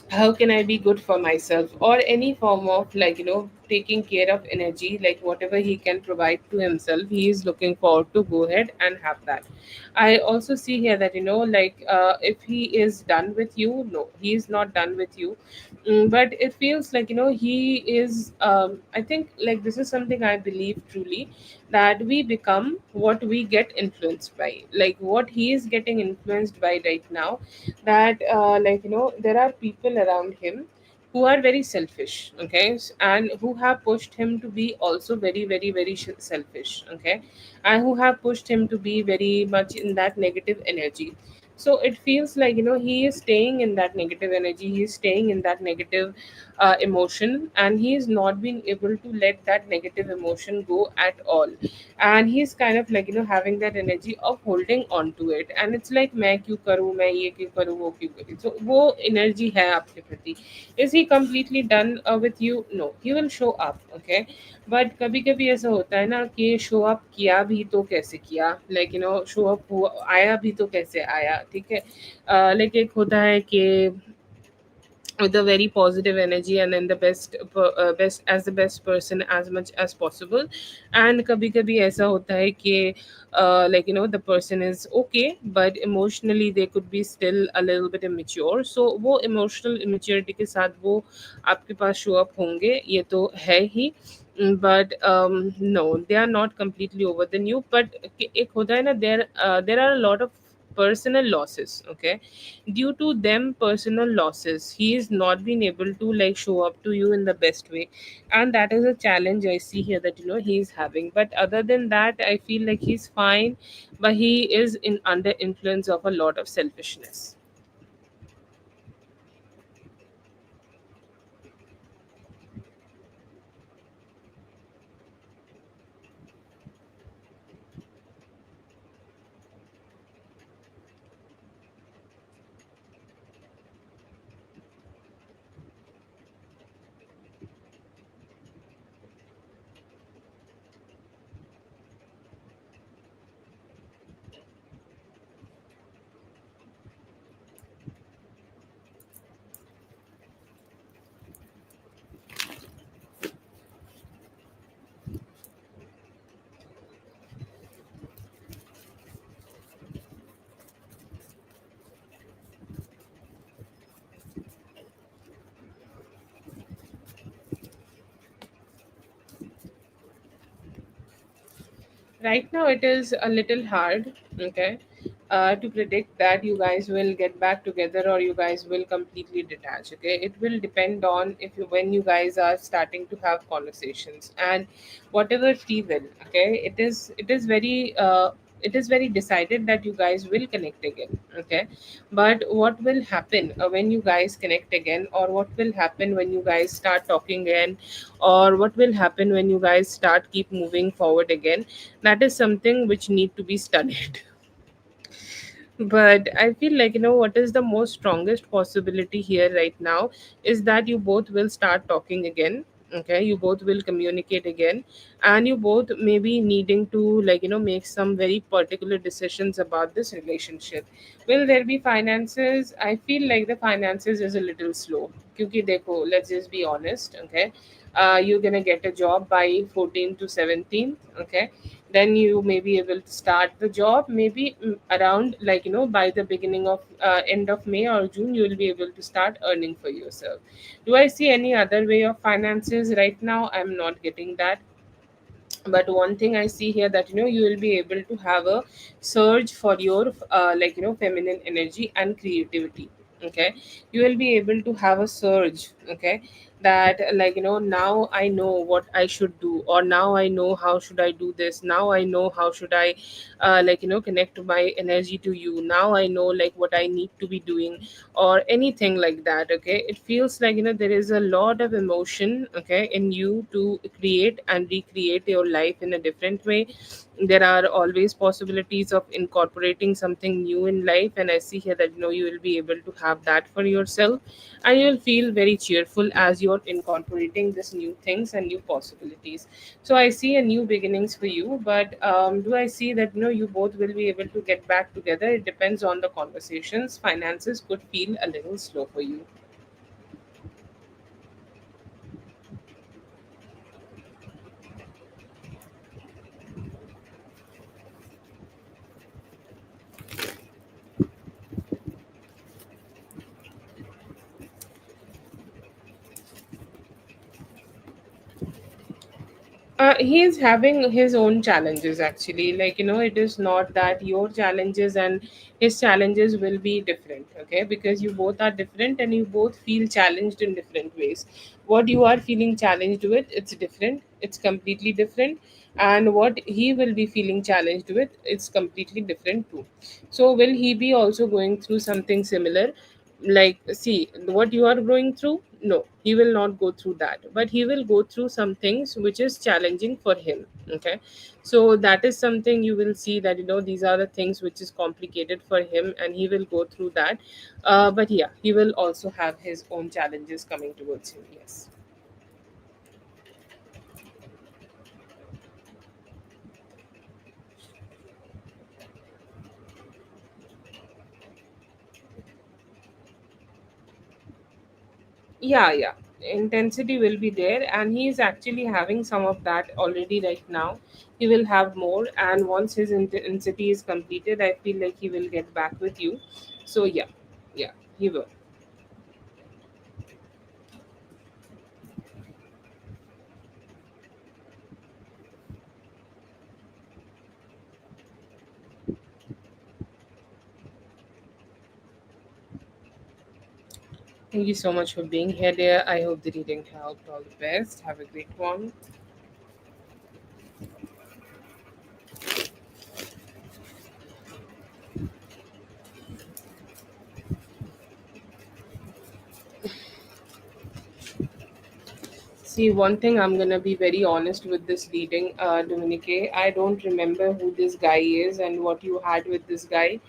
how can I be good for myself, or any form of like taking care of energy, like whatever he can provide to himself, he is looking forward to go ahead and have that. I also see here that like if he is done with you, no, he is not done with you. But it feels like he is I think like this is something I believe truly, that we become what we get influenced by, like what he is getting influenced by right now, that like there are people around him who are very selfish, okay, and who have pushed him to be also very very very selfish, okay, and who have pushed him to be very much in that negative energy. So it feels like he is staying in that negative energy, he is staying in that negative emotion, and he is not being able to let that negative emotion go at all. And he's kind of like having that energy of holding on to it, and it's like मैं क्यों करूँ, मैं ये क्यों करूँ, वो क्यों करूँ, so वो energy है आपके प्रति. Is he completely done with you? No, he will show up, okay. But कभी कभी ऐसा होता है ना कि show up किया भी तो कैसे किया, like show up हुआ आया भी तो कैसे आया, ठीक है. like एक होता है कि with a very positive energy, and then the best as the best person as much as possible. And kabhi kabhi aisa hota hai कि like the person is okay, but emotionally they could be still a little bit immature, so वो emotional immaturity के साथ वो आपके पास show up होंगे, ये तो है ही. But no, they are not completely over than you, but एक होता है ना, there are a lot of personal losses, okay. Due to them personal losses, he is not been able to like show up to you in the best way, and that is a challenge I see here that he is having. But other than that, I feel like he's fine, but he is in under influence of a lot of selfishness. Right now it is a little hard, okay, to predict that you guys will get back together or you guys will completely detach, okay. It will depend on if you, when you guys are starting to have conversations, and whatever free will, okay, it is very it is very decided that you guys will connect again, okay. But what will happen when you guys connect again, or what will happen when you guys start talking again, or what will happen when you guys start keep moving forward again, that is something which need to be studied. But I feel like what is the most strongest possibility here right now is that you both will start talking again, okay, you both will communicate again, and you both may be needing to like make some very particular decisions about this relationship. Will there be finances? I feel like the finances is a little slow, क्योंकि देखो, let's just be honest, okay. You're gonna get a job by 14 to 17, okay. Then you may be able to start the job maybe around like by the beginning of end of May or June, you will be able to start earning for yourself. Do I see any other way of finances right now? I'm not getting that. But one thing I see here, that you will be able to have a surge for your like feminine energy and creativity, okay. You will be able to have a surge, okay. that now I know what I should do, or now I know how should I do this, now I know how should I connect my energy to you, now I know like what I need to be doing, or anything like that. Okay, it feels like there is a lot of emotion, okay, in you to create and recreate your life in a different way. There are always possibilities of incorporating something new in life, and I see here that you will be able to have that for yourself, and you'll feel very cheerful as you're incorporating this new things and new possibilities. So I see a new beginnings for you, but do I see that you both will be able to get back together? It depends on the conversations. Finances could feel a little slow for you. He is having his own challenges actually. It is not that your challenges and his challenges will be different, okay? Because you both are different and you both feel challenged in different ways. What you are feeling challenged with, it's different, it's completely different. And what he will be feeling challenged with, it's completely different too. So, will he be also going through something similar? Like, see what you are going through, no, he will not go through that, but he will go through some things which is challenging for him. Okay, so that is something you will see that these are the things which is complicated for him, and he will go through that. But yeah, he will also have his own challenges coming towards him. Yes. Yeah, intensity will be there, and he is actually having some of that already right now. He will have more, and once his intensity is completed, I feel like he will get back with you. So yeah, yeah, he will. Thank you so much for being here, dear. I hope the reading helped. All the best. Have a great one. See, one thing, I'm gonna be very honest with this reading, Dominique. I don't remember who this guy is and what you had with this guy,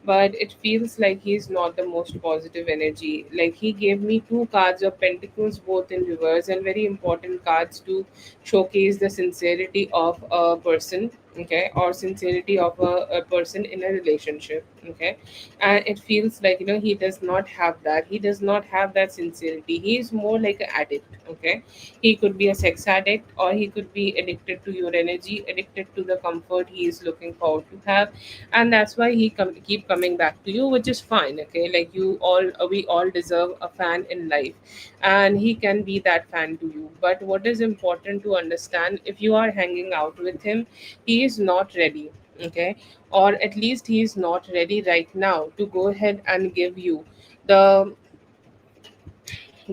but it feels like he's not the most positive energy. Like, he gave me two cards of Pentacles, both in reverse, and very important cards to showcase the sincerity of a person, okay, or sincerity of a person in a relationship, okay. And it feels like he does not have that. He does not have that sincerity. He is more like an addict, okay. He could be a sex addict, or he could be addicted to your energy, addicted to the comfort he is looking forward to have, and that's why keep coming back to you, which is fine. Okay, like we all deserve a fan in life, and he can be that fan to you. But what is important to understand, if you are hanging out with him, he is not ready. Okay, or at least he is not ready right now to go ahead and give you the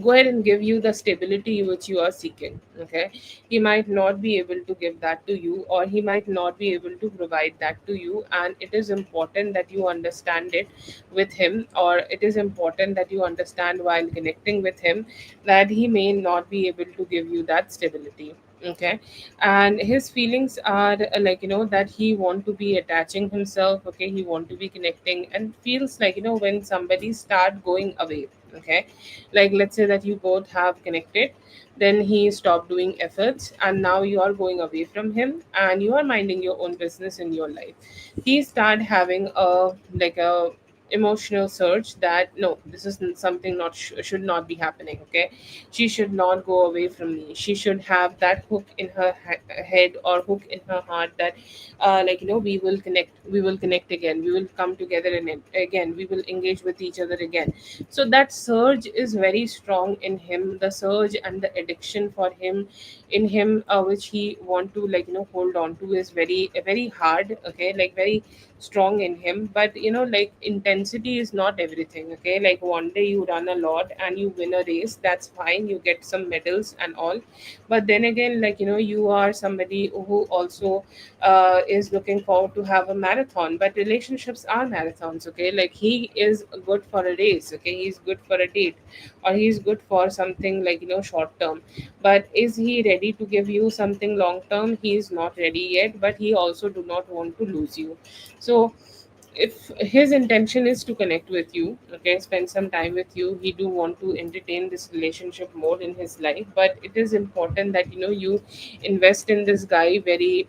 go ahead and give you the stability which you are seeking. Okay, he might not be able to give that to you, or he might not be able to provide that to you, and it is important that you understand it with him, or it is important that you understand while connecting with him that he may not be able to give you that stability. Okay, and his feelings are that he want to be attaching himself. Okay, he want to be connecting, and feels like when somebody start going away. Okay, like let's say that you both have connected, then he stopped doing efforts, and now you are going away from him and you are minding your own business in your life. He start having a emotional surge that no, this is something not should not be happening. Okay, she should not go away from me. She should have that hook in her head, or hook in her heart, that we will connect again, we will come together, and again we will engage with each other again. So that surge is very strong in him. The surge and the addiction for him in him, which he want to hold on to, is very very hard. Okay, like very strong in him. But like, intensity is not everything. Okay, like one day you run a lot and you win a race, that's fine, you get some medals and all. But then again, like, you are somebody who also is looking forward to have a marathon. But relationships are marathons. Okay, like, he is good for a race. Okay, he's good for a date, or he's good for something like, short term. But is he ready to give you something long term? He is not ready yet, but he also do not want to lose you. So if his intention is to connect with you, okay, spend some time with you, he do want to entertain this relationship more in his life. But it is important that you invest in this guy very,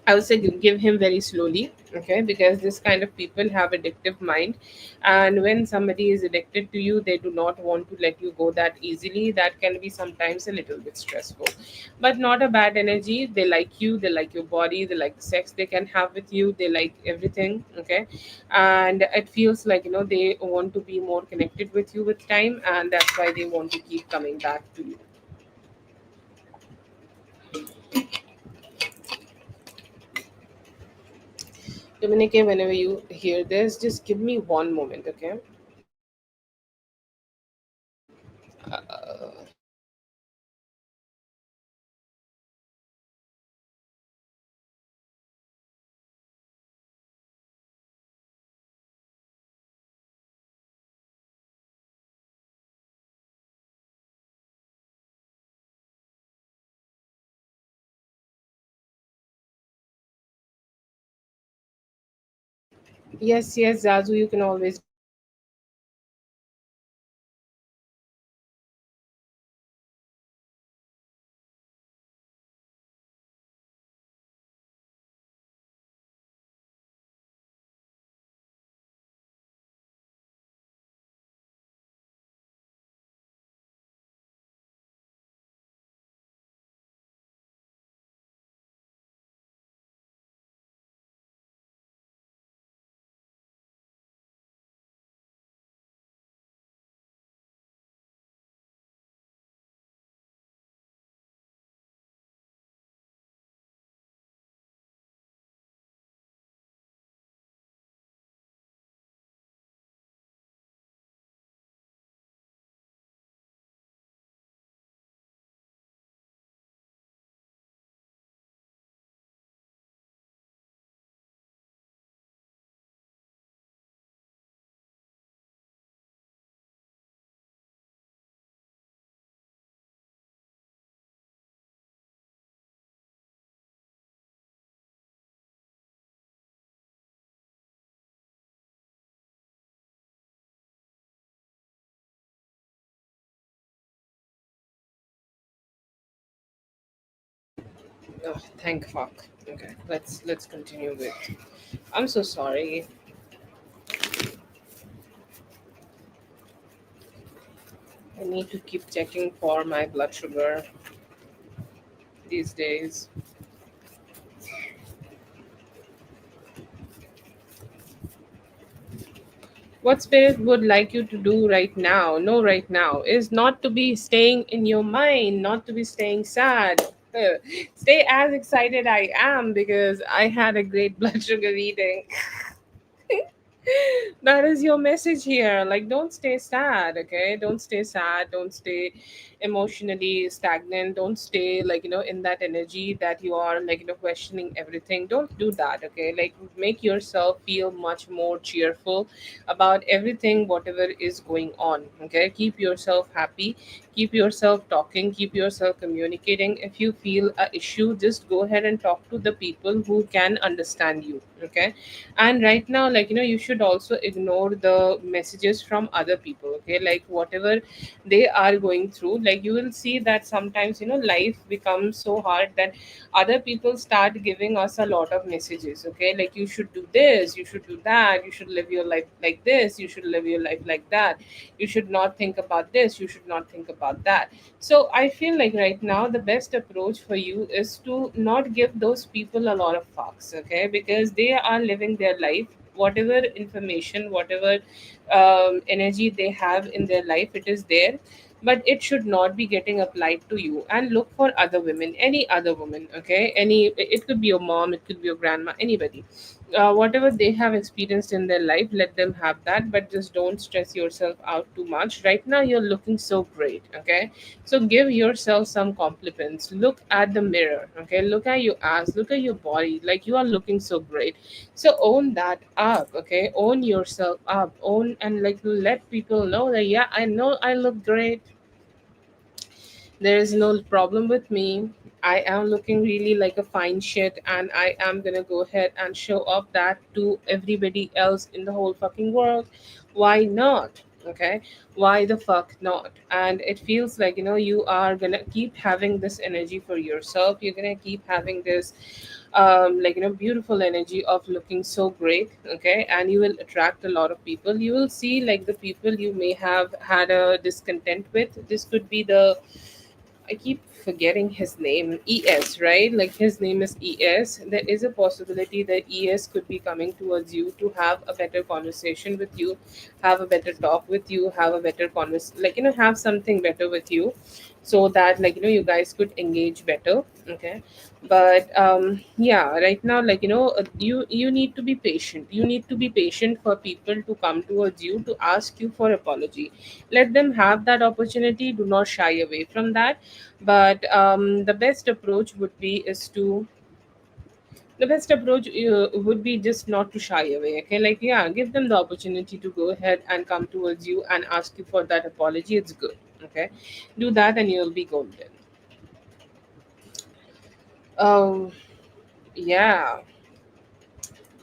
I would say, give him very slowly. Okay, because this kind of people have addictive mind, and when somebody is addicted to you, they do not want to let you go that easily. That can be sometimes a little bit stressful, but not a bad energy. They like you, they like your body, they like the sex they can have with you, they like everything. Okay, and it feels like they want to be more connected with you with time, and that's why they want to keep coming back to you. Dominique, whenever you hear this, just give me one moment. Okay. Yes, yes, Zazu, you can always. Oh, thank fuck. Okay, let's continue with. I'm so sorry. I need to keep checking for my blood sugar these days. What spirit would like you to do right now? No, right now is not to be staying in your mind, not to be staying sad. Stay as excited I am because I had a great blood sugar reading. That is your message here. Like, don't stay sad. Okay, don't stay sad, don't stay emotionally stagnant, don't stay like in that energy that you are like questioning everything. Don't do that. Okay, like, make yourself feel much more cheerful about everything whatever is going on. Okay, keep yourself happy, keep yourself talking, keep yourself communicating. If you feel a issue, just go ahead and talk to the people who can understand you. Okay, and right now, like you should also ignore the messages from other people. Okay, like whatever they are going through, like you will see that sometimes life becomes so hard that other people start giving us a lot of messages. Okay, like, you should do this, you should do that, you should live your life like this, you should live your life like that, you should not think about this, you should not think about that. So I feel like right now the best approach for you is to not give those people a lot of fucks. Okay, because they are living their life. Whatever information, whatever energy they have in their life, it is there, but it should not be getting applied to you. And look for other women, any other woman. Okay, any, it could be your mom, it could be your grandma, anybody. whatever they have experienced in their life, let them have that, but just don't stress yourself out too much. Right now you're looking so great, okay? So give yourself some compliments. Look at the mirror, okay? Look at your ass, look at your body, like you are looking so great. So own that up, okay? Own yourself up, own, and like let people know that, yeah, I know I look great. There is no problem with me. I am looking really like a fine shit, and I am gonna go ahead and show off that to everybody else in the whole fucking world. Why not? Okay, why the fuck not? And it feels like, you are gonna keep having this energy for yourself. You're gonna keep having this beautiful energy of looking so great, okay? And you will attract a lot of people. You will see like the people you may have had a discontent with. This could be the, I keep forgetting his name. ES, right? Like his name is ES. There is a possibility that ES could be coming towards you to have a better conversation with you, have a better talk with you, have a better have something better with you, so that you guys could engage better. Okay. But yeah, right now, you need to be patient. You need to be patient for people to come towards you to ask you for apology. Let them have that opportunity. Do not shy away from that. But the best approach would be is to the best approach would be just not to shy away, okay? Like, yeah, give them the opportunity to go ahead and come towards you and ask you for that apology. It's good, okay? Do that and you'll be golden. um yeah,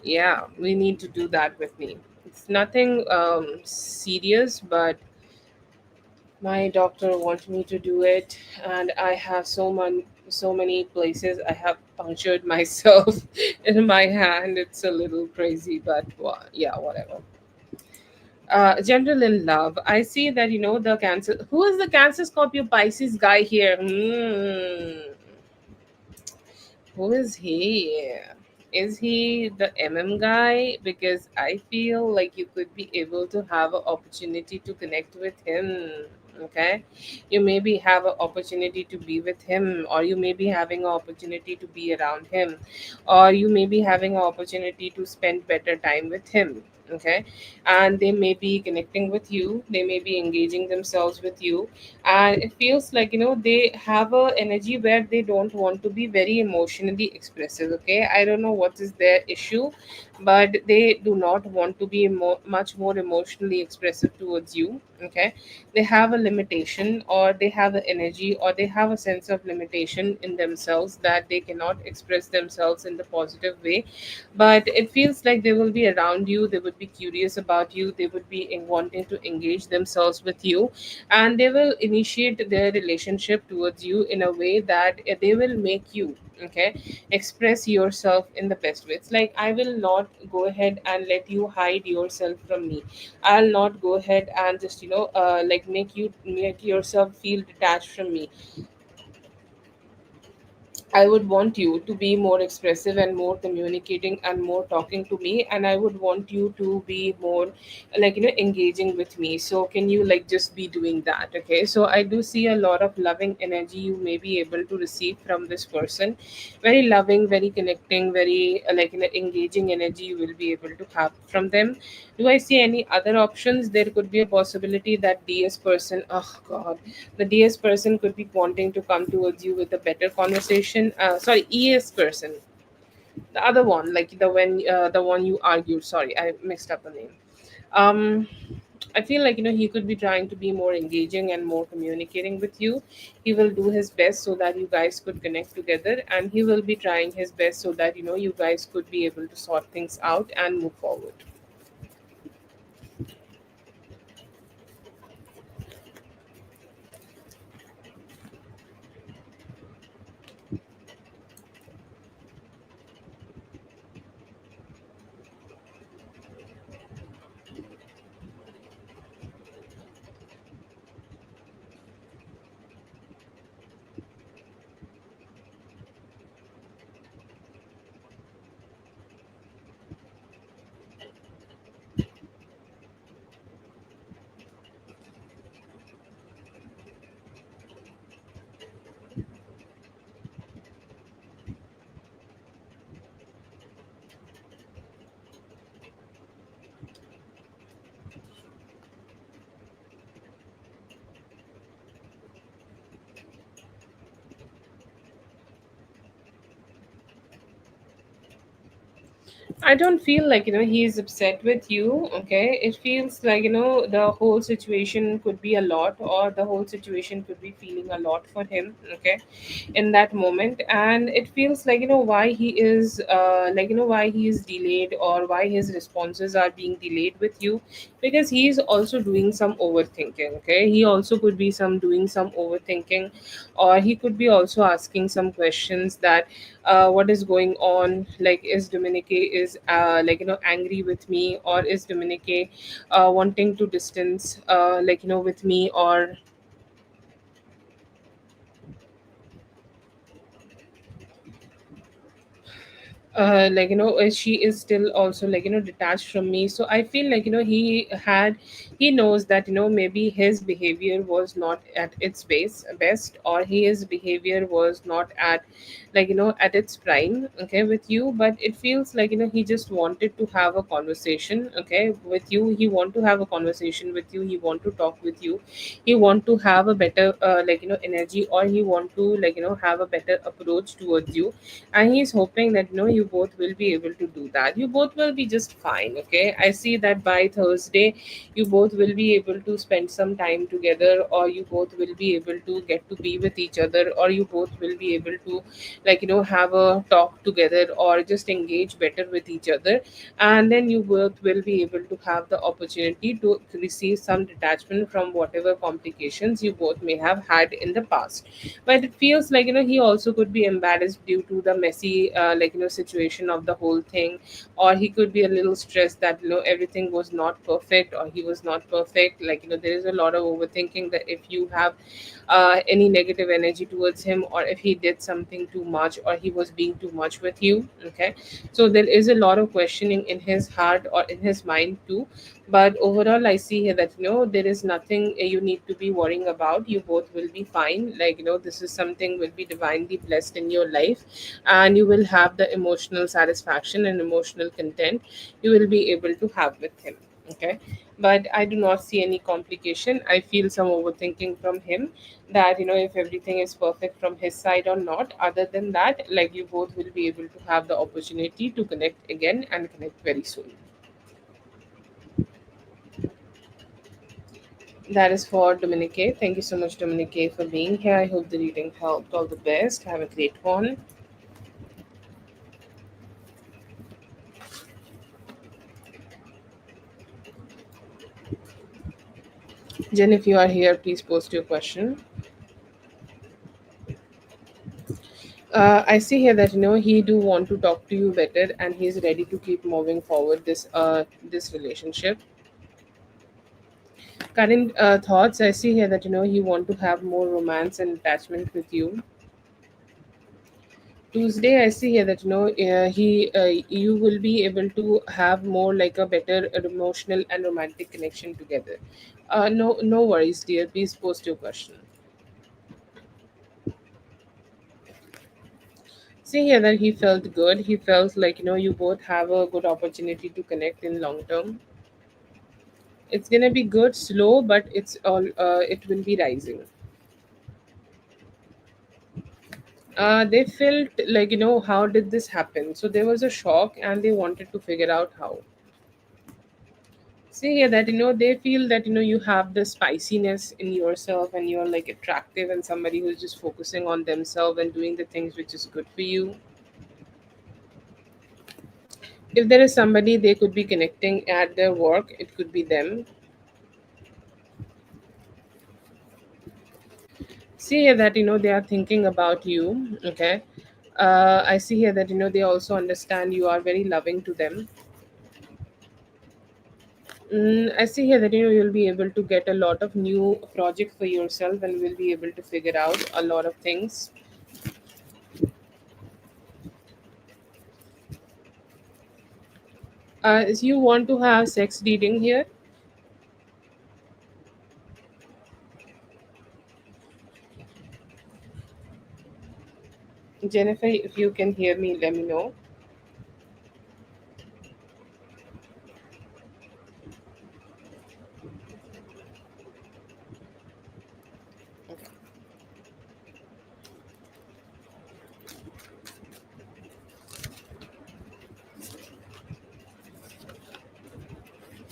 yeah, we need to do that with me. It's nothing serious, but my doctor wants me to do it, and I have so many places I have punctured myself in my hand. It's a little crazy, but yeah, whatever. General in love. I see that the Cancer. Who is the Cancer Scorpio Pisces guy here? Who is he? Is he the MM guy? Because I feel like you could be able to have an opportunity to connect with him. Okay, you maybe have an opportunity to be with him, or you may be having an opportunity to be around him, or you may be having an opportunity to spend better time with him. Okay, and they may be connecting with you, they may be engaging themselves with you, and it feels like they have a energy where they don't want to be very emotionally expressive. Okay, I don't know what is their issue, but they do not want to be much more emotionally expressive towards you. Okay, they have a limitation, or they have an energy, or they have a sense of limitation in themselves that they cannot express themselves in the positive way. But it feels like they will be around you, they would be curious about you, they would be wanting to engage themselves with you, and they will initiate their relationship towards you in a way that they will make you, okay, express yourself in the best way. It's like, I will not go ahead and let you hide yourself from me. I'll not go ahead and just make yourself feel detached from me. I would want you to be more expressive and more communicating and more talking to me, and I would want you to be more engaging with me. So can you just be doing that? Okay, so I do see a lot of loving energy you may be able to receive from this person. Very loving, very connecting, very engaging energy you will be able to have from them. Do I see any other options? There could be a possibility that DS person, oh god, the DS person could be wanting to come towards you with a better conversation. Sorry, ES person, the other one, like the one you argued. Sorry, I mixed up the name. Um, I feel like he could be trying to be more engaging and more communicating with you. He will do his best so that you guys could connect together, and he will be trying his best so that you guys could be able to sort things out and move forward. I don't feel like, he's upset with you. Okay. It feels like, the whole situation could be a lot, or the whole situation could be feeling a lot for him. Okay. In that moment. And it feels like, why he is, why he is delayed, or why his responses are being delayed with you, because he is also doing some overthinking. Okay. He also could be some doing some overthinking, or he could be also asking some questions that, what is going on, like, is Dominique is, angry with me, or is Dominique wanting to distance, with me, or she is still also, detached from me. So I feel like, he knows that, maybe his behavior was not at its best, or his behavior was not at, at its prime, okay, with you. But it feels like, he just wanted to have a conversation, okay, with you. He want to have a conversation with you, he want to talk with you, he want to have a better, energy, or he want to, have a better approach towards you. And he's hoping that, you both will be able to do that. You both will be just fine. Okay, I see that by Thursday you both will be able to spend some time together, or you both will be able to get to be with each other, or you both will be able to, have a talk together, or just engage better with each other. And then you both will be able to have the opportunity to receive some detachment from whatever complications you both may have had in the past. But it feels like, he also could be embarrassed due to the messy, situation of the whole thing, or he could be a little stressed that, everything was not perfect, or he was not perfect. Like, there is a lot of overthinking that if you have any negative energy towards him, or if he did something too much, or he was being too much with you. Okay. So there is a lot of questioning in his heart or in his mind too. But overall, I see here that, there is nothing you need to be worrying about. You both will be fine. Like, this is something will be divinely blessed in your life, and you will have the emotional satisfaction and emotional content you will be able to have with him. Okay. But I do not see any complication. I feel some overthinking from him, that, if everything is perfect from his side or not. Other than that, like, you both will be able to have the opportunity to connect again, and connect very soon. That is for Dominique. Thank you so much, Dominique, for being here. I hope the reading helped. All the best. Have a great one. Jen, if you are here, please post your question. I see here that, he do want to talk to you better, and he's ready to keep moving forward this relationship. Current thoughts. I see here that, he want to have more romance and attachment with you. Tuesday, I see here that, you will be able to have more like a better emotional and romantic connection together. No worries, dear. Please post your question. See here that he felt good. He felt like, you both have a good opportunity to connect in long term. It's gonna be good, slow, but it's all. It will be rising. They felt like, how did this happen? So there was a shock, and they wanted to figure out how. See here that, they feel that, you have the spiciness in yourself, and you're like attractive, and somebody who's just focusing on themselves and doing the things which is good for you. If there is somebody they could be connecting at their work, it could be them. See here that, they are thinking about you. Okay. I see here that, they also understand you are very loving to them. I see here that, you'll be able to get a lot of new projects for yourself, and will be able to figure out a lot of things. If you want to have sex reading here, Jennifer, if you can hear me, let me know.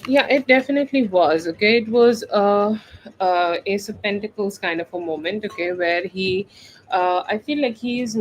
Yeah, it definitely was. Okay, it was Ace of Pentacles kind of a moment. Okay, where I feel like he's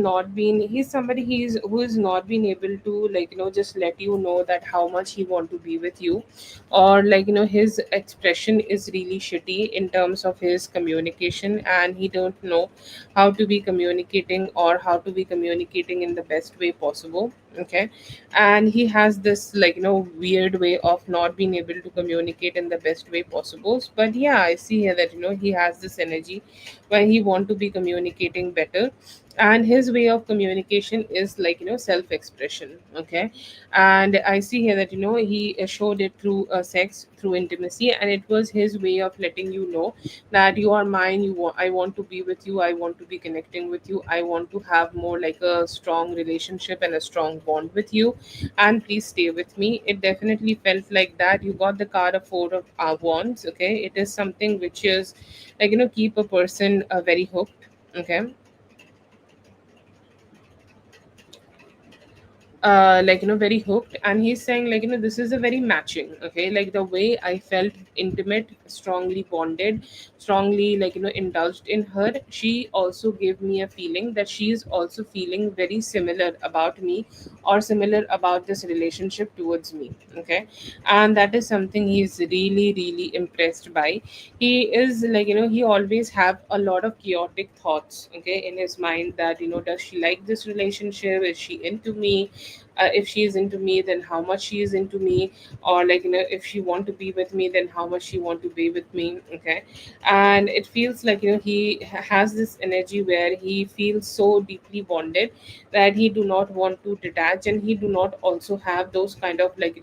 somebody who is not been able to, like, just let you know that how much he want to be with you, or, like, his expression is really shitty in terms of his communication, and he don't know how to be communicating or how to be communicating in the best way possible. Okay, and he has this, like, weird way of not being able to communicate in the best way possible. But yeah, I see here that he has this energy where he want to be communicating better, and his way of communication is, like, self expression. Okay, and I see here that he showed it through sex, through intimacy, and it was his way of letting you know that you are mine. I want to be with you, I want to be connecting with you, I want to have more like a strong relationship and a strong bond with you, and please stay with me. It definitely felt like that. You got the card of four of wands. Okay, it is something which is, like, keep a person very hooked. Okay, like, very hooked, and he's saying, like, this is a very matching. Okay, like the way I felt intimate, strongly bonded, strongly, like, indulged in her, she also gave me a feeling that she is also feeling very similar about me, or similar about this relationship towards me. Okay, and that is something he's really really impressed by. He is, like, he always have a lot of chaotic thoughts, okay, in his mind, that does she like this relationship, is she into me, if she is into me, then how much she is into me, or, like, if she want to be with me, then how much she want to be with me. Okay, and it feels like he has this energy where he feels so deeply bonded that he do not want to detach, and he do not also have those kind of, like,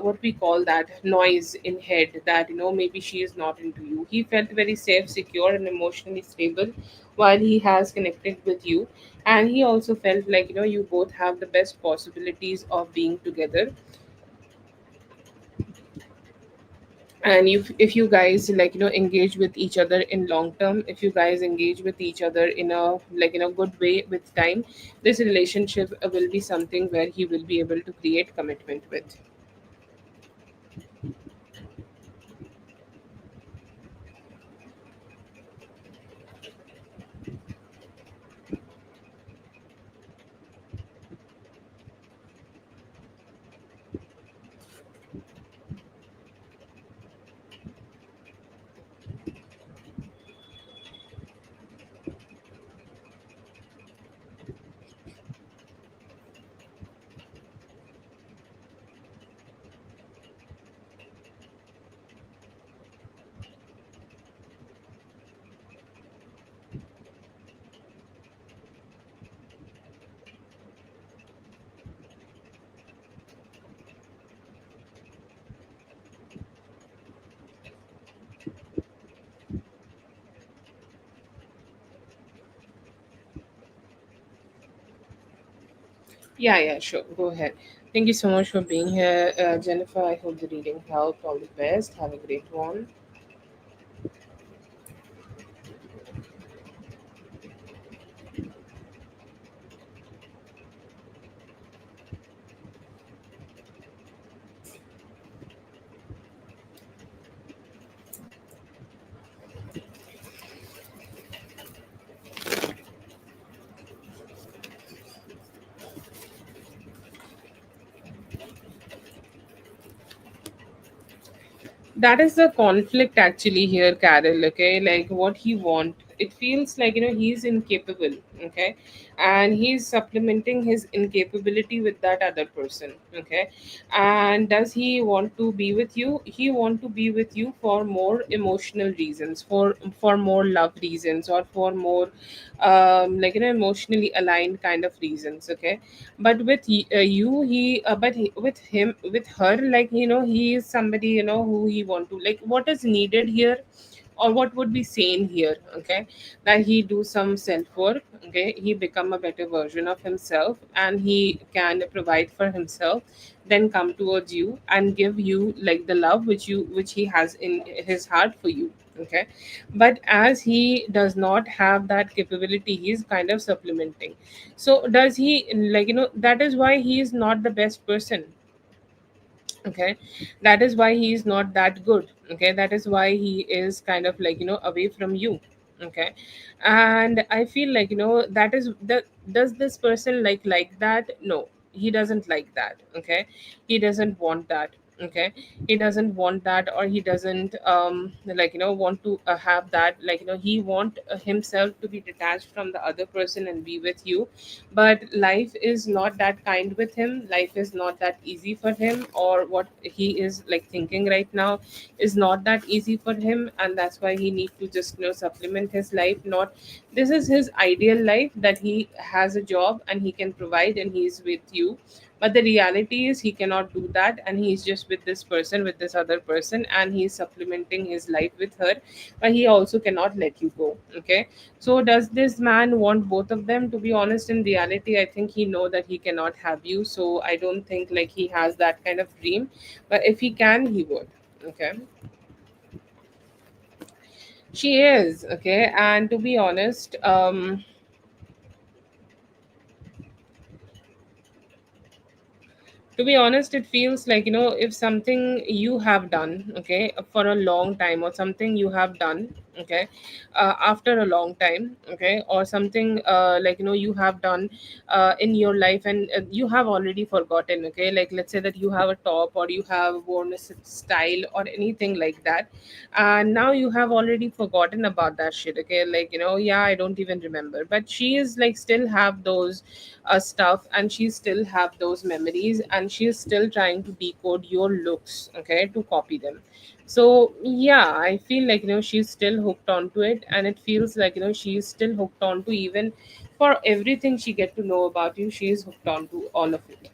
what we call that noise in head, that maybe she is not into you. He felt very safe, secure, and emotionally stable while he has connected with you, and he also felt like you both have the best possibilities of being together. And if you guys, like, engage with each other in long term, if you guys engage with each other in a, like, in a good way with time, this relationship will be something where he will be able to create commitment with. Yeah, yeah, sure, go ahead. Thank you so much for being here, Jennifer. I hope the reading helped. All the best. Have a great one. That is the conflict actually here, Carol. Okay, like what he want, it feels like he's incapable. Okay, and he's supplementing his incapability with that other person. Okay, and does he want to be with you? He want to be with you for more emotional reasons, for more love reasons, or for more like emotionally aligned kind of reasons. Okay, but with you, with him, with her, like, he is somebody who he want to, like, what is needed here, or what would be sane here. Okay, that he do some self work. Okay, he become a better version of himself, and he can provide for himself, then come towards you and give you, like, the love which he has in his heart for you. Okay, but as he does not have that capability, he's kind of supplementing. So does he, like, that is why he is not the best person. Okay, that is why he is not that good. Okay, that is why he is kind of like, away from you. Okay, and I feel like, that is that. Does this person like that? No, he doesn't like that. Okay, he doesn't want that. Okay, he doesn't want that, or he doesn't like, want to have that. Like, he want himself to be detached from the other person and be with you. But life is not that kind with him. Life is not that easy for him, or what he is like thinking right now is not that easy for him, and that's why he need to just, supplement his life. Not, this is his ideal life, that he has a job and he can provide and he's with you. But the reality is he cannot do that, and he's just with this person, with this other person, and he's supplementing his life with her. But he also cannot let you go. Okay, so does this man want both of them? To be honest, in reality, I think he know that he cannot have you. So I don't think like he has that kind of dream. But if he can, he would. Okay. She is, okay. And to be honest, it feels like, if something you have done, okay, for a long time, or something you have done, okay, after a long time, okay, or something like, you have done in your life, and you have already forgotten. Okay, like let's say that you have a top, or you have worn a style or anything like that, and now you have already forgotten about that shit. Okay, like, yeah, I don't even remember, but she is like still have those stuff, and she still have those memories, and she is still trying to decode your looks, okay, to copy them. So yeah, I feel like, she's still hooked onto it, and it feels like, she's still hooked onto, even for everything she get to know about you, she is hooked onto all of it.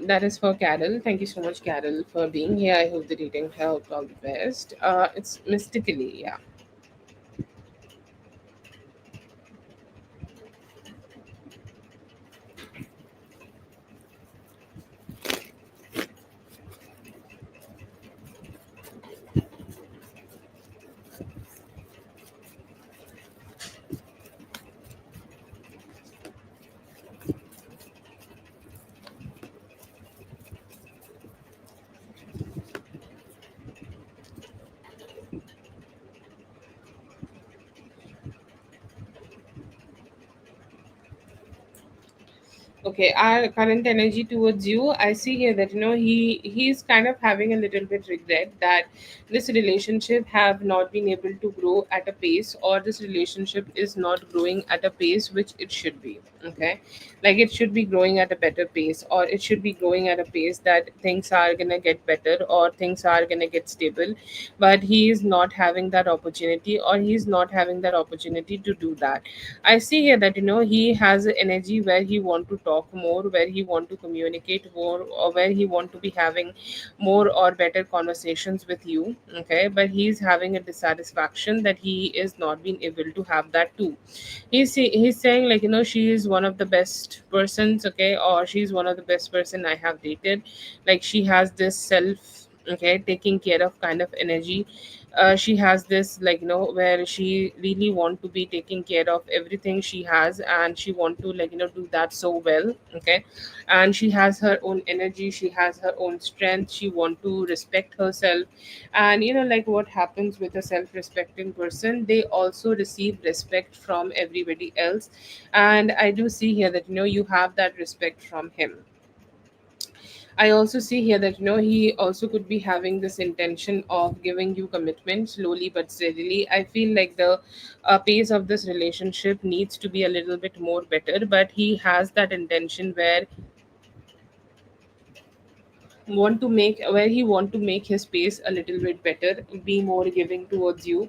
That is for Carol. Thank you so much, Carol, for being here. I hope the reading helped. All the best. It's mystically, yeah. Okay, our current energy towards you, I see here that, he's kind of having a little bit regret that this relationship have not been able to grow at a pace, or this relationship is not growing at a pace which it should be. Okay, like it should be growing at a better pace, or it should be growing at a pace that things are gonna get better, or things are gonna get stable. But he is not having that opportunity, or he's not having that opportunity to do that. I see here that, he has a energy where he want to talk more, where he want to communicate more, or where he want to be having more or better conversations with you. Okay, but he's having a dissatisfaction that he is not being able to have that too. He's saying like, she is one of the best persons, okay, or she's one of the best person I have dated. Like she has this self, okay, taking care of kind of energy. She has this, like, where she really want to be taking care of everything she has, and she want to, like, do that so well. Okay, and she has her own energy, she has her own strength, she want to respect herself. And like what happens with a self-respecting person, they also receive respect from everybody else. And I do see here that, you have that respect from him. I also see here that, he also could be having this intention of giving you commitment slowly but steadily. I feel like the pace of this relationship needs to be a little bit more better, but he has that intention where he want to make his pace a little bit better, be more giving towards you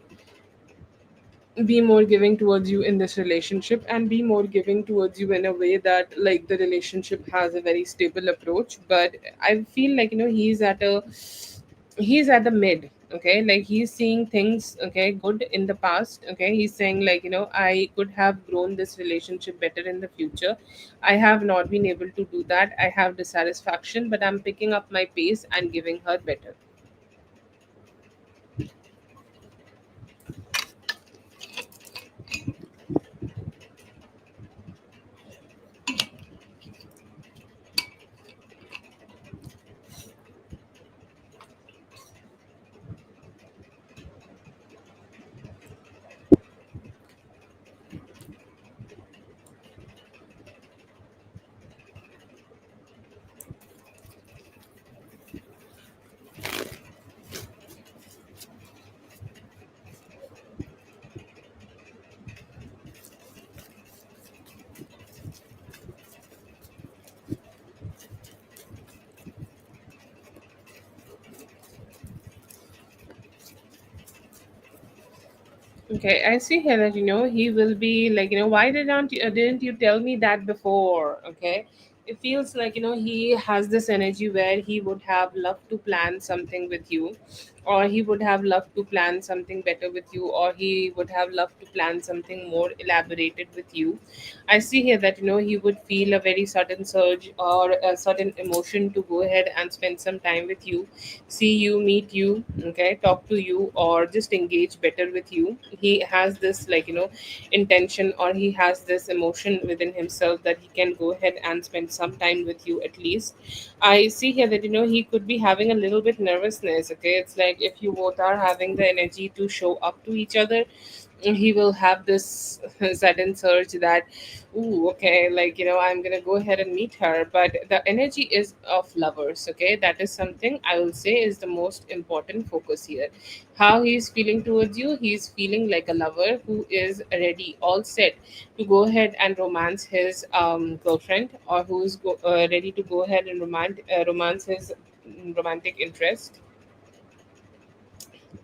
in this relationship, and be more giving towards you in a way that, like, the relationship has a very stable approach. But I feel like, he's at the mid. Okay, like he's seeing things, okay, good in the past. Okay, he's saying like, I could have grown this relationship better in the future. I have not been able to do that. I have dissatisfaction, but I'm picking up my pace and giving her better. Okay, I see here that he will be like, why didn't you tell me that before? Okay, it feels like he has this energy where he would have loved to plan something with you, or he would have loved to plan something better with you, or he would have loved to plan something more elaborated with you. I see here that he would feel a very sudden surge or a sudden emotion to go ahead and spend some time with you, see you, meet you, okay, talk to you, or just engage better with you. He has this like intention, or he has this emotion within himself that he can go ahead and spend some time with you at least. I see here that he could be having a little bit nervousness. Okay, it's like if you both are having the energy to show up to each other, he will have this sudden surge that, ooh, okay, like I'm gonna go ahead and meet her. But the energy is of lovers. Okay, that is something I will say is the most important focus here. How he's feeling towards you, he's feeling like a lover who is ready, all set to go ahead and romance his girlfriend, or ready to go ahead and romance his romantic interest,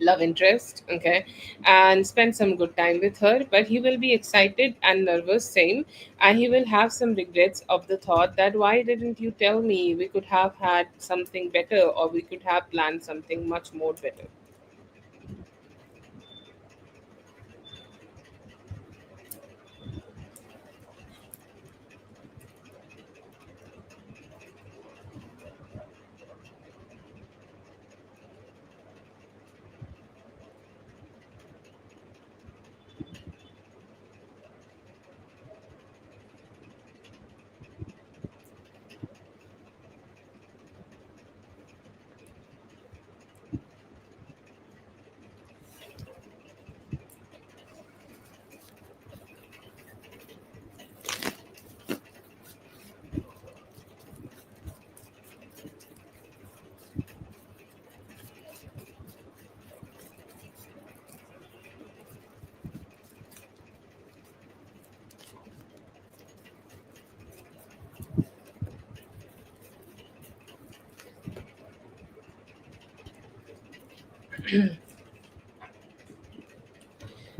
love interest. Okay, and spend some good time with her. But he will be excited and nervous, same, and he will have some regrets of the thought that, why didn't you tell me? We could have had something better, or we could have planned something much more better.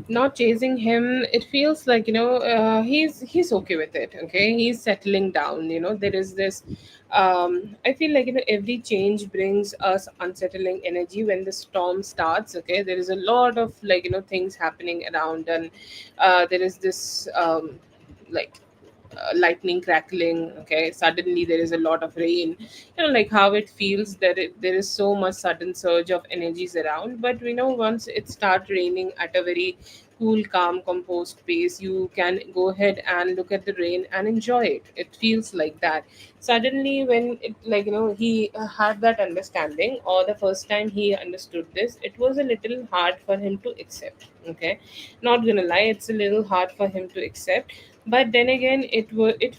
Not chasing him, it feels like he's okay with it. Okay, he's settling down. There is this, I feel like every change brings us unsettling energy when the storm starts. Okay, there is a lot of like things happening around, and there is this like lightning crackling. Okay, suddenly there is a lot of rain. Like how it feels that there is so much sudden surge of energies around. But once it starts raining at a very cool, calm, composed pace, you can go ahead and look at the rain and enjoy it. It feels like that. Suddenly when it like he had that understanding, or the first time he understood this, it was a little hard for him to accept. Okay, not gonna lie, it's a little hard for him to accept. But then again, it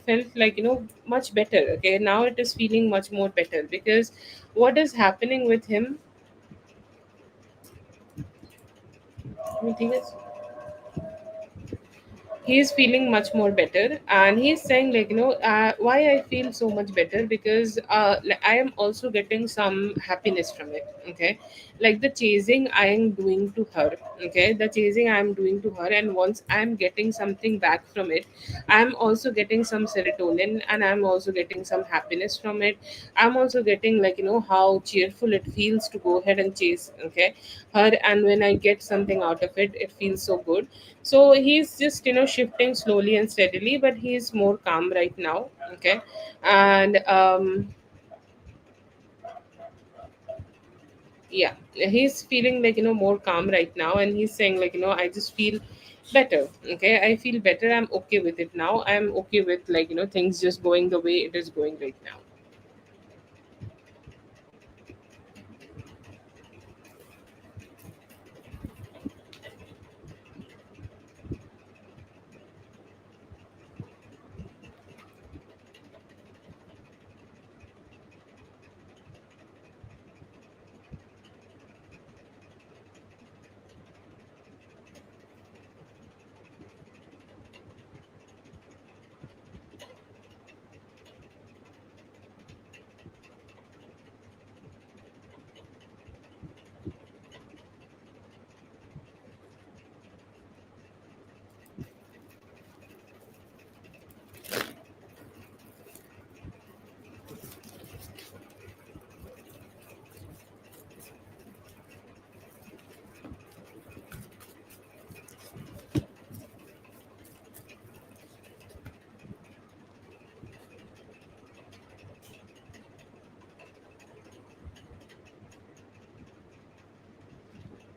felt like much better. Okay, now it is feeling much more better, because what is happening with him, I think is, he's feeling much more better, and he's saying like, why I feel so much better, because like, I am also getting some happiness from it. Okay, like the chasing I am doing to her, okay, the chasing I am doing to her, and once I'm getting something back from it, I'm also getting some serotonin, and I'm also getting some happiness from it. I'm also getting like, how cheerful it feels to go ahead and chase, okay, her, and when I get something out of it, it feels so good. So he's just, shifting slowly and steadily, but he's more calm right now. Okay, and yeah, he's feeling like, more calm right now, and he's saying like, I just feel better. Okay, I feel better. I'm okay with it now. I'm okay with like, things just going the way it is going right now.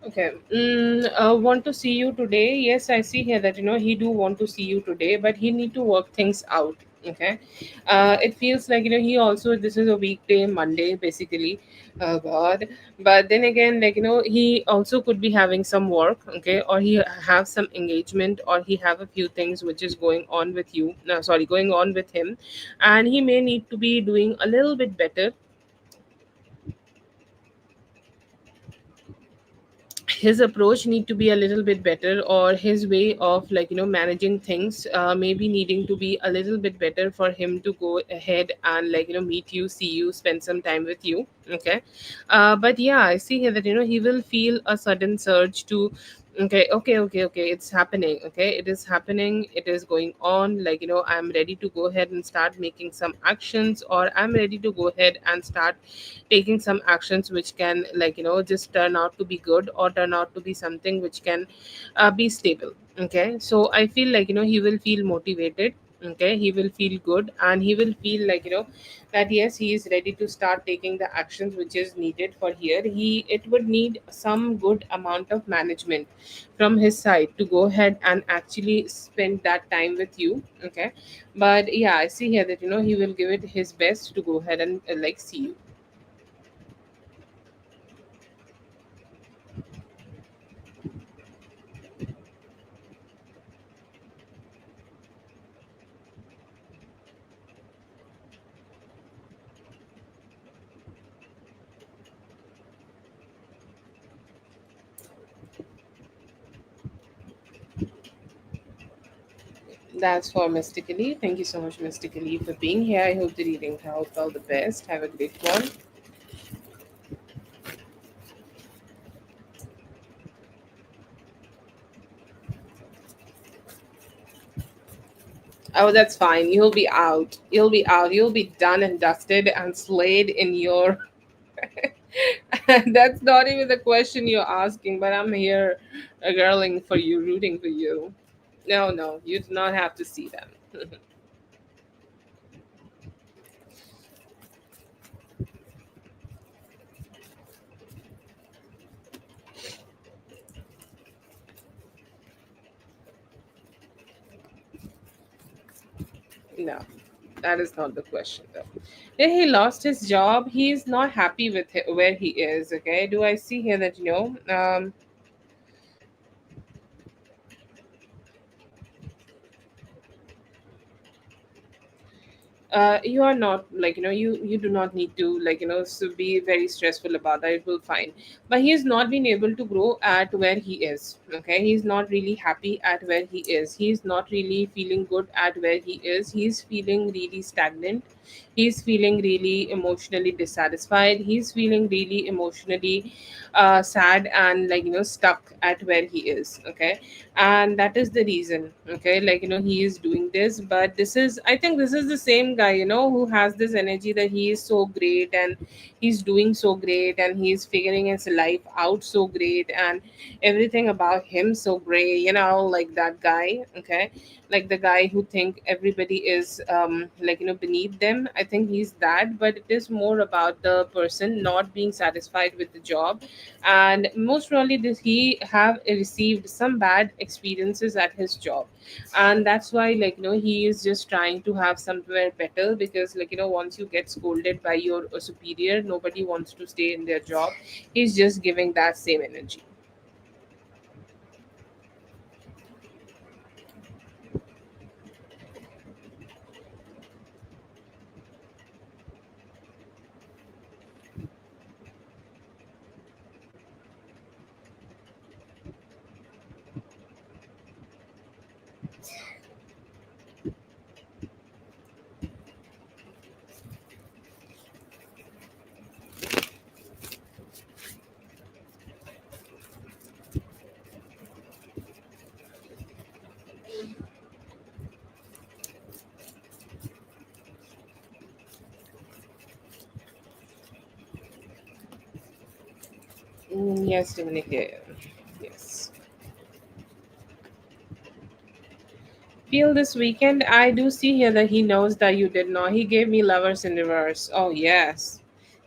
Okay. Want to see you today? Yes, I see here that he do want to see you today, but he need to work things out. Okay. It feels like he also, this is a weekday, Monday basically. Oh God. But then again, like he also could be having some work. Okay, or he have some engagement, or he have a few things which is going on with you. No, sorry, going on with him, and he may need to be doing a little bit better. His approach need to be a little bit better, or his way of like managing things maybe needing to be a little bit better for him to go ahead and like meet you, see you, spend some time with you. Okay, but yeah, I see here that he will feel a sudden surge to, okay, it's happening. Okay, it is happening, it is going on, like I'm ready to go ahead and start making some actions, or I'm ready to go ahead and start taking some actions which can like just turn out to be good, or turn out to be something which can be stable. Okay, so I feel like he will feel motivated. Okay, he will feel good, and he will feel like that yes, he is ready to start taking the actions which is needed for here. He It would need some good amount of management from his side to go ahead and actually spend that time with you. Okay, but yeah, I see here that he will give it his best to go ahead and like see you. That's for Mystically. Thank you so much, Mystically, for being here. I hope the reading helped. All the best. Have a great one. Oh, that's fine. You'll be out. You'll be out. You'll be done and dusted and slayed in your. That's not even the question you're asking, but I'm here, girling for you, rooting for you. No, no, you do not have to see them. No, that is not the question, though. Yeah, he lost his job. He's not happy with where he is. Okay, do I see here that you are not like, you do not need to, like, so be very stressful about that. It will fine. But he has not been able to grow at where he is. Okay, he's not really happy at where he is. He's not really feeling good at where he is. He's feeling really stagnant. He's feeling really emotionally dissatisfied. He's feeling really emotionally sad and, like, stuck at where he is. Okay, and that is the reason. Okay, like, he is doing this. But this is, I think this is the same guy, who has this energy that he is so great, and he's doing so great, and he's figuring his life out so great, and everything about him so great, like that guy. Okay, like the guy who think everybody is, like, beneath them. I think he's that. But it is more about the person not being satisfied with the job. And most probably this, he have received some bad experiences at his job, and that's why, like, he is just trying to have somewhere better. Because, like, once you get scolded by your superior, nobody wants to stay in their job. He's just giving that same energy. Yes, Dominic. Yeah. Yes. Feel this weekend, I do see here that he knows that you did not. He gave me lovers in reverse. Oh yes,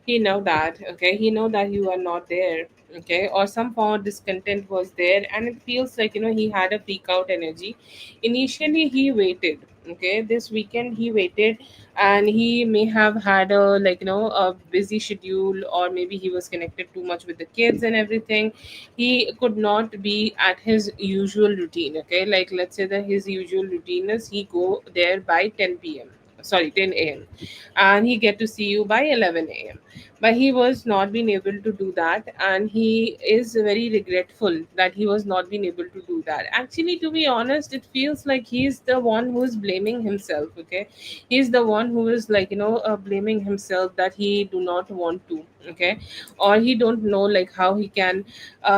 he know that. Okay, he know that you are not there. Okay, or some form of discontent was there, and it feels like, he had a freak out energy. Initially, he waited. Okay, this weekend he waited, and he may have had a, like, a busy schedule, or maybe he was connected too much with the kids and everything. He could not be at his usual routine. Okay, like, let's say that his usual routine is he go there by 10 p.m, sorry, 10 a.m, and he get to see you by 11 a.m. But he was not being able to do that, and he is very regretful that he was not being able to do that. Actually, to be honest, it feels like he's the one who is blaming himself. Okay, he's the one who is, like, blaming himself that he do not want to. Okay, or he don't know, like, how he can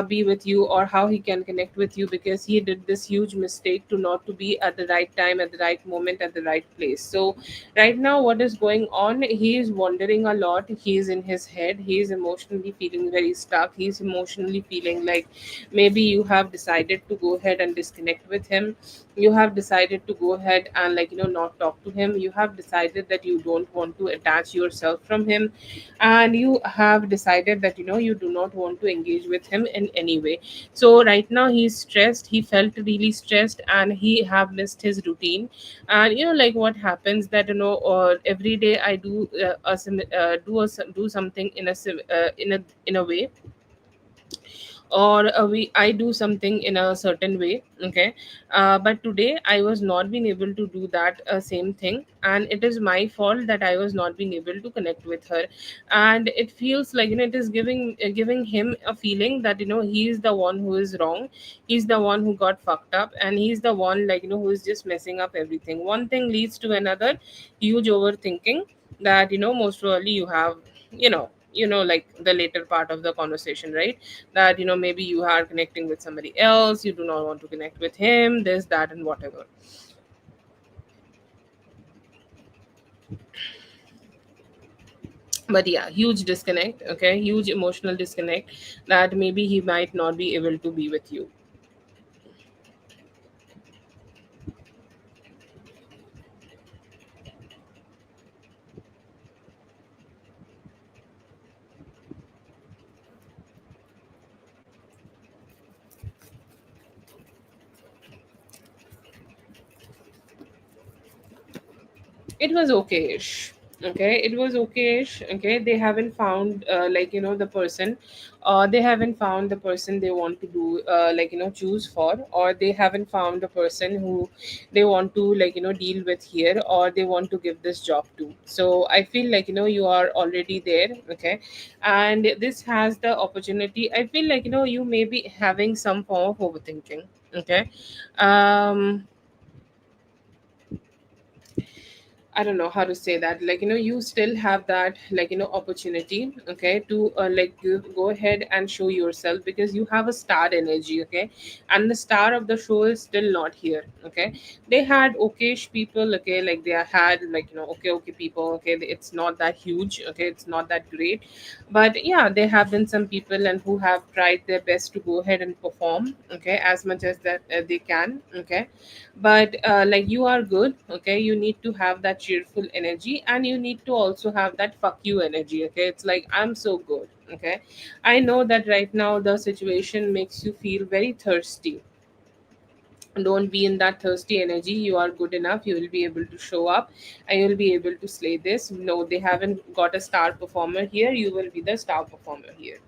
be with you, or how he can connect with you, because he did this huge mistake to not to be at the right time, at the right moment, at the right place. So right now, what is going on, he is wondering a lot. He is in his head. He is emotionally feeling very stuck. He's emotionally feeling like maybe you have decided to go ahead and disconnect with him. You have decided to go ahead and, like, not talk to him. You have decided that you don't want to attach yourself from him, and you have decided that, you do not want to engage with him in any way. So right now he's stressed. He felt really stressed, and he have missed his routine. And, like, what happens that, every day I do do something in a way, or we I do something in a certain way. Okay, but today I was not being able to do that same thing, and it is my fault that I was not being able to connect with her. And it feels like, it is giving him a feeling that, he is the one who is wrong. He's the one who got fucked up, and he's the one, like, who is just messing up everything. One thing leads to another, huge overthinking, that, most probably you have, like the later part of the conversation, right? That, maybe you are connecting with somebody else, you do not want to connect with him, this, that, and whatever. But yeah, huge disconnect. Okay, huge emotional disconnect, that maybe he might not be able to be with you. It was okay-ish. Okay, it was okayish. Okay, they haven't found the person, they haven't found the person they want to do choose for, or they haven't found the person who they want to deal with here, or they want to give this job to. So I feel you are already there. Okay, and this has the opportunity. I feel you may be having some form of overthinking. Okay. um I don't know how to say that. You still have that, opportunity, okay, to go ahead and show yourself, because you have a star energy, okay, and the star of the show is still not here, okay. They had okayish people, okay, like they had okay people, okay. It's not that huge, okay, it's not that great, but yeah, there have been some people and who have tried their best to go ahead and perform, okay, as much as that they can, okay. But you are good, okay. You need to have that cheerful energy, and you need to also have that fuck you energy, okay. It's like, I'm so good, okay. I know that right now the situation makes you feel very thirsty. Don't be in that thirsty energy. You are good enough. You will be able to show up, and you'll be able to slay this. No, they haven't got a star performer here. You will be the star performer here.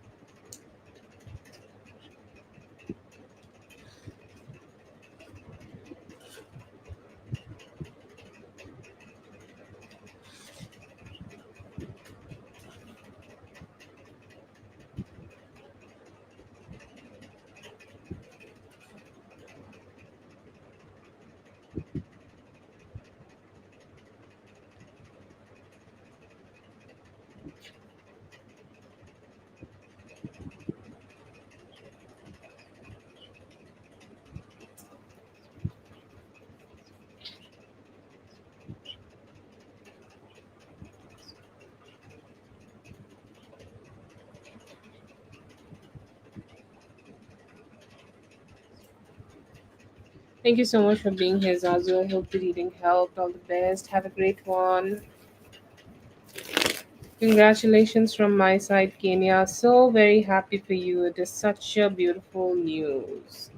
Thank you so much for being here, Zazu. I hope the reading helped. All the best. Have a great one. Congratulations from my side, Kenya. So very happy for you. It is such a beautiful news.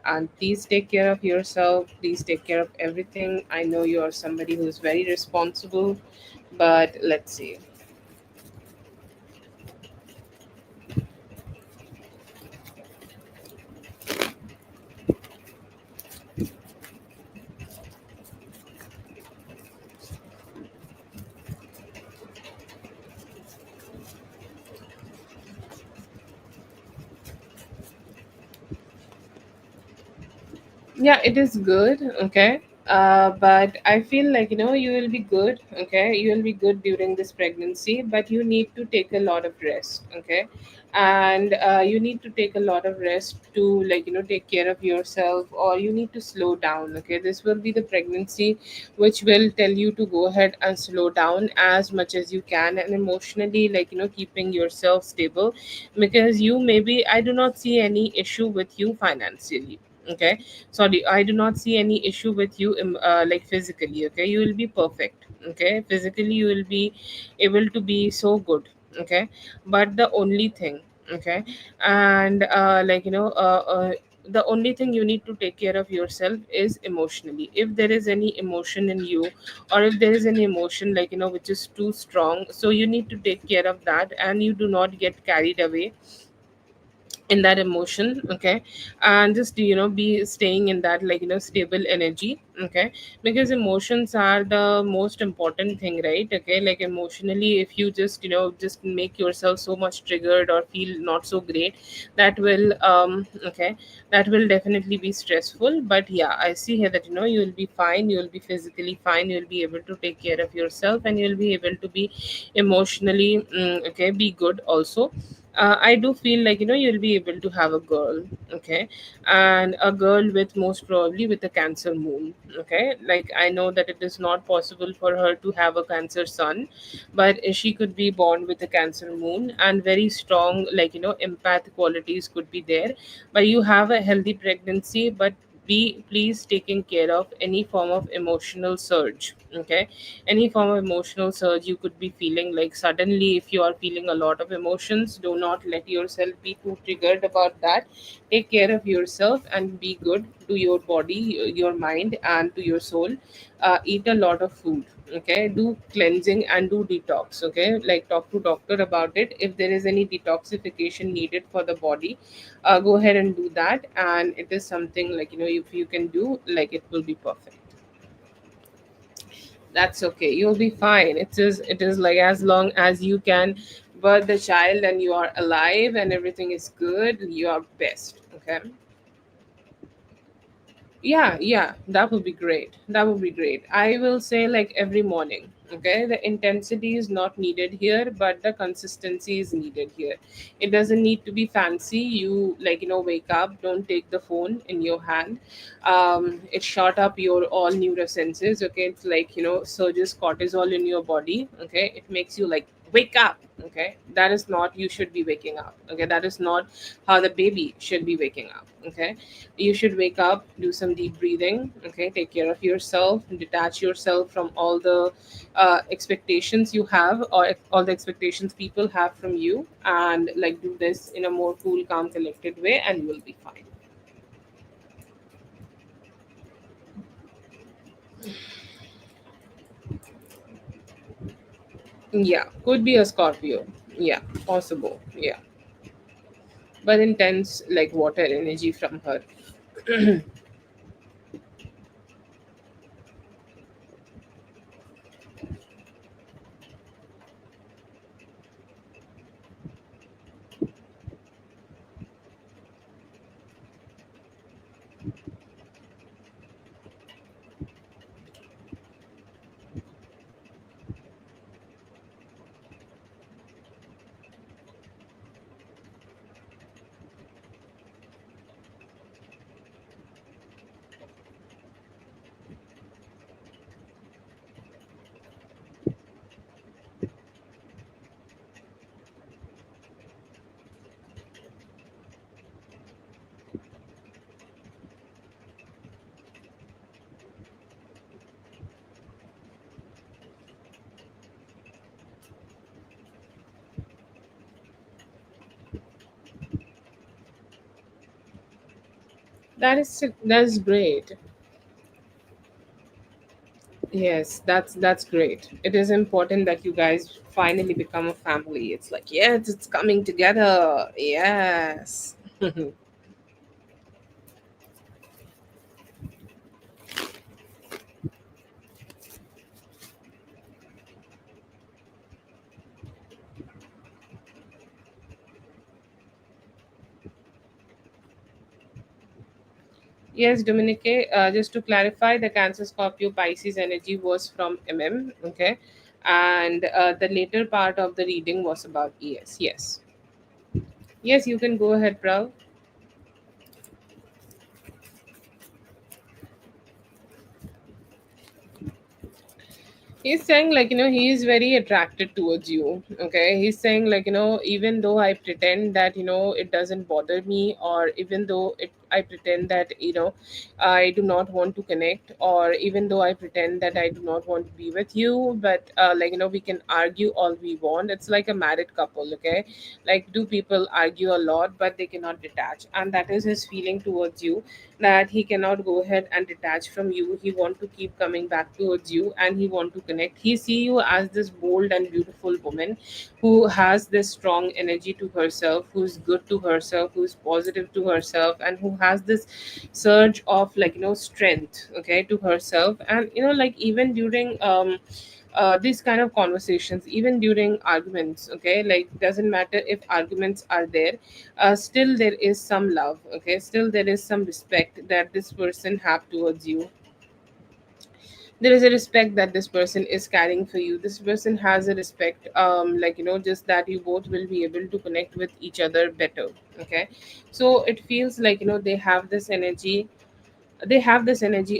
And please take care of yourself. Please take care of everything. I know you are somebody who is very responsible, but let's see. Yeah, it is good. Okay. But I feel you will be good. Okay. You will be good during this pregnancy, but you need to take a lot of rest. Okay. And you need to take a lot of rest to take care of yourself, or you need to slow down. Okay. This will be the pregnancy which will tell you to go ahead and slow down as much as you can, and emotionally keeping yourself stable, because you maybe, I do not see any issue with you financially. Okay. Sorry, I do not see any issue with you physically. Okay, you will be perfect. Okay, physically you will be able to be so good. Okay, but the only thing, okay, and the only thing you need to take care of yourself is emotionally. If there is any emotion in you, or if there is any emotion which is too strong, so you need to take care of that, and you do not get carried away in that emotion. Okay, and just be staying in that stable energy. Okay, because emotions are the most important thing, right? Okay, like emotionally, if you just make yourself so much triggered or feel not so great, that will okay, that will definitely be stressful. But yeah, I see here that you will be fine. You will be physically fine. You will be able to take care of yourself, and you will be able to be emotionally okay, be good also. I do feel you'll be able to have a girl. Okay, and a girl with, most probably, with a Cancer moon. Okay, like I know that it is not possible for her to have a Cancer sun, but she could be born with a Cancer moon, and very strong empath qualities could be there. But you have a healthy pregnancy, but be please taking care of any form of emotional surge. Okay, any form of emotional surge you could be feeling, like suddenly, if you are feeling a lot of emotions, do not let yourself be too triggered about that. Take care of yourself and be good to your body, your mind, and to your soul. Eat a lot of food. Okay, do cleansing and do detox. Okay, like talk to doctor about it. If there is any detoxification needed for the body, go ahead and do that. And it is something like, if you can do, like, it will be perfect. That's okay, you'll be fine. It is like, as long as you can birth the child and you are alive and everything is good, you are best. Okay. Yeah, yeah, that would be great. That would be great. I will say, like, every morning. Okay, the intensity is not needed here, but the consistency is needed here. It doesn't need to be fancy. You, like, wake up, don't take the phone in your hand. It shot up your all neurosenses. Okay, it's like, surges cortisol in your body. Okay, it makes you like wake up. Okay, that is not, you should be waking up. Okay, that is not how the baby should be waking up. Okay, you should wake up, do some deep breathing. Okay, take care of yourself, detach yourself from all the expectations you have, or all the expectations people have from you, and like do this in a more cool, calm, collected way, and you will be fine. Yeah, could be a Scorpio. Yeah, possible. Yeah, but intense, like water energy from her. That is great. Yes, that's great. It is important that you guys finally become a family. It's like, yes, it's coming together. Yes. Yes, Dominique, just to clarify, the Cancer Scorpio Pisces energy was from MM, okay? And the later part of the reading was about ES. Yes. Yes, you can go ahead, Prav. He's saying, like, he is very attracted towards you. Okay, he's saying, like, even though I pretend that, it doesn't bother me, or even though I pretend that, I do not want to connect, or even though I pretend that I do not want to be with you, but like, we can argue all we want. It's like a married couple. Okay, like, do people argue a lot, but they cannot detach, and that is his feeling towards you, that he cannot go ahead and detach from you. He want to keep coming back towards you, and he want to connect. He see you as this bold and beautiful woman who has this strong energy to herself, who's good to herself, who's positive to herself, and who has this surge of, like, strength, okay, to herself. And like, even during these kind of conversations, even during arguments, okay, like, doesn't matter if arguments are there, still there is some love. Okay, still there is some respect that this person have towards you. There is a respect that this person is carrying for you. This person has a respect, like, just that you both will be able to connect with each other better. Okay, so it feels like, they have this energy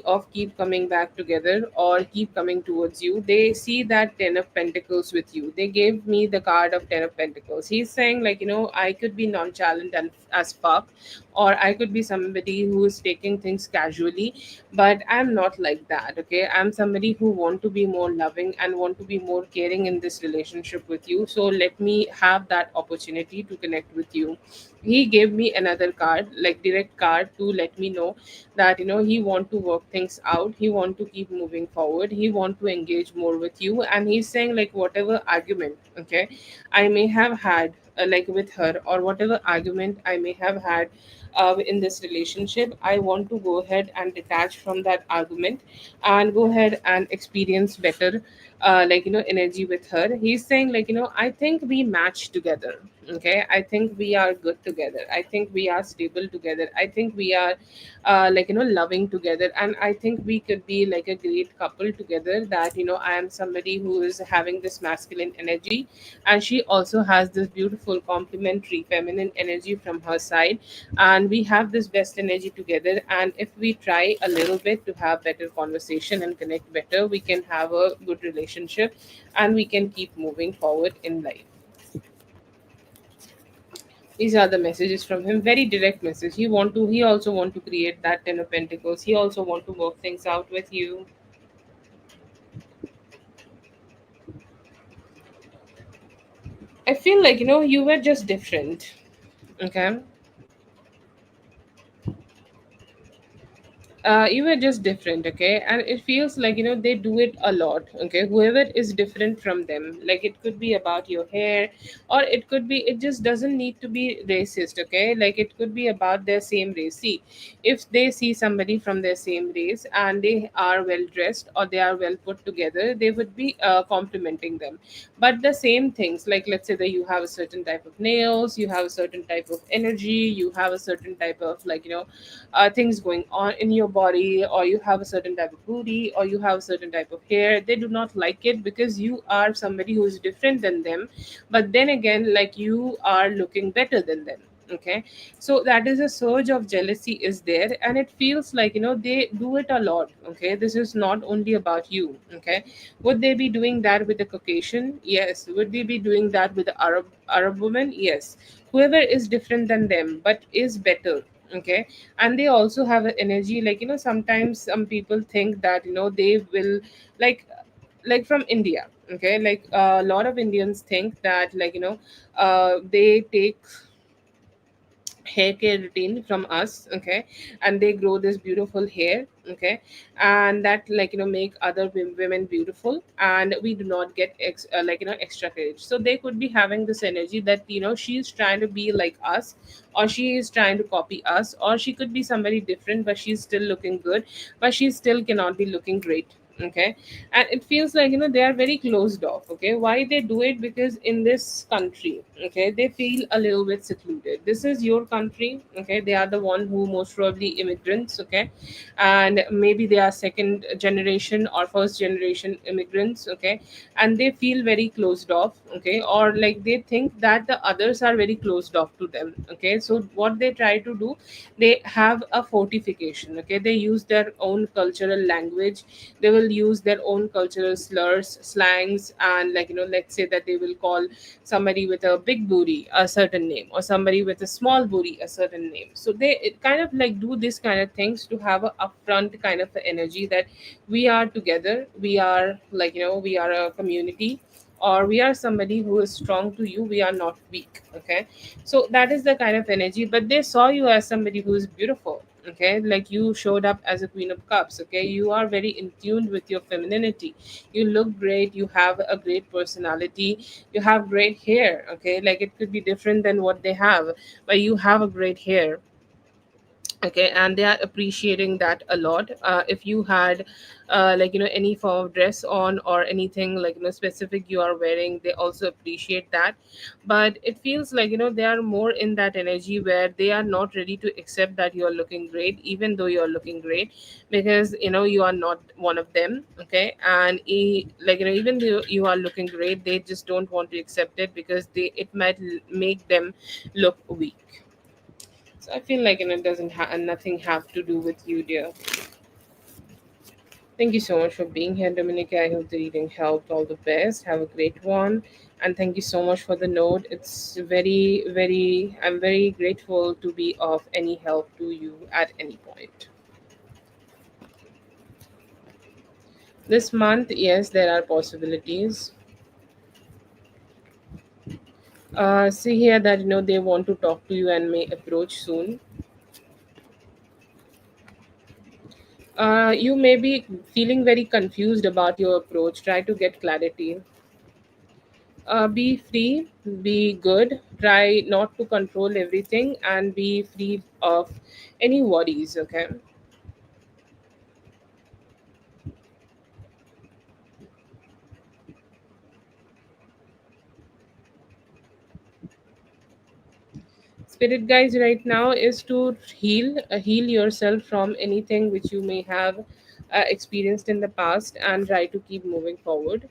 of keep coming back together, or keep coming towards you. They see that 10 of pentacles with you. They gave me the card of 10 of pentacles. He's saying, like, I could be nonchalant and as fuck, or I could be somebody who is taking things casually, but I'm not like that. Okay, I'm somebody who want to be more loving and want to be more caring in this relationship with you, so let me have that opportunity to connect with you. He gave me another card, like direct card, to let me know that, he want to work things out, he want to keep moving forward, he want to engage more with you, and he's saying like whatever argument, okay, I may have had like with her, or whatever argument I may have had in this relationship, I want to go ahead and detach from that argument and go ahead and experience better energy with her. He's saying like, I think we match together. Okay, I think we are good together, I think we are stable together, I think we are loving together, and I think we could be like a great couple together. That I am somebody who is having this masculine energy, and she also has this beautiful complementary feminine energy from her side, and we have this best energy together. And if we try a little bit to have better conversation and connect better, we can have a good relationship, and we can keep moving forward in life. These are the messages from him, very direct message. He also want to create that 10 of pentacles, he also want to work things out with you. I feel like you were just different. Okay, you were just different. Okay, and it feels like they do it a lot. Okay, whoever is different from them, like it could be about your hair, or it could be, it just doesn't need to be racist. Okay, like it could be about their same race. See, if they see somebody from their same race and they are well dressed or they are well put together, they would be complimenting them. But the same things, like let's say that you have a certain type of nails, you have a certain type of energy, you have a certain type of things going on in your body, or you have a certain type of booty, or you have a certain type of hair, they do not like it because you are somebody who is different than them. But then again, like you are looking better than them. Okay, so that is a surge of jealousy is there, and it feels like they do it a lot. Okay, this is not only about you. Okay, would they be doing that with the Caucasian? Yes. Would they be doing that with the Arab woman? Yes. Whoever is different than them but is better. Okay, and they also have an energy, like sometimes some people think that they will, like from India. Okay, like a lot of Indians think that they take hair care routine from us. Okay, and they grow this beautiful hair. Okay, and that make other women beautiful, and we do not get extra credit. So they could be having this energy that she's trying to be like us, or she is trying to copy us, or she could be somebody different but she's still looking good, but she still cannot be looking great. Okay, and it feels like they are very closed off. Okay, why they do it? Because in this country, okay, they feel a little bit secluded. This is your country. Okay, they are the one who most probably immigrants. Okay, and maybe they are second generation or first generation immigrants. Okay, and they feel very closed off. Okay, or like they think that the others are very closed off to them. Okay, so what they try to do, they have a fortification. Okay, they use their own cultural language, they will use their own cultural slurs, slangs, and let's say that they will call somebody with a big booty a certain name, or somebody with a small booty a certain name. So they it kind of like do this kind of things to have a upfront kind of energy that we are together, we are we are a community, or we are somebody who is strong to you, we are not weak. Okay, so that is the kind of energy, but they saw you as somebody who is beautiful. Okay, like you showed up as a queen of cups. Okay, you are very in tune with your femininity, you look great, you have a great personality, you have great hair. Okay, like it could be different than what they have, but you have a great hair. Okay, and they are appreciating that a lot. If you had any form of dress on, or anything specific you are wearing, they also appreciate that. But it feels like they are more in that energy where they are not ready to accept that you are looking great, even though you are looking great, because you are not one of them. Okay, and even though you are looking great, they just don't want to accept it because they it might make them look weak. So I feel like it doesn't nothing have to do with you, dear. Thank you so much for being here, Dominica. I hope the reading helped. All the best. Have a great one, and thank you so much for the note. It's very, very. I'm very grateful to be of any help to you at any point. This month, yes, there are possibilities. See here that they want to talk to you and may approach soon. You may be feeling very confused about your approach. Try to get clarity. Be free, be good, try not to control everything, and be free of any worries, okay? Spirit guides right now is to heal yourself from anything which you may have experienced in the past, and try to keep moving forward.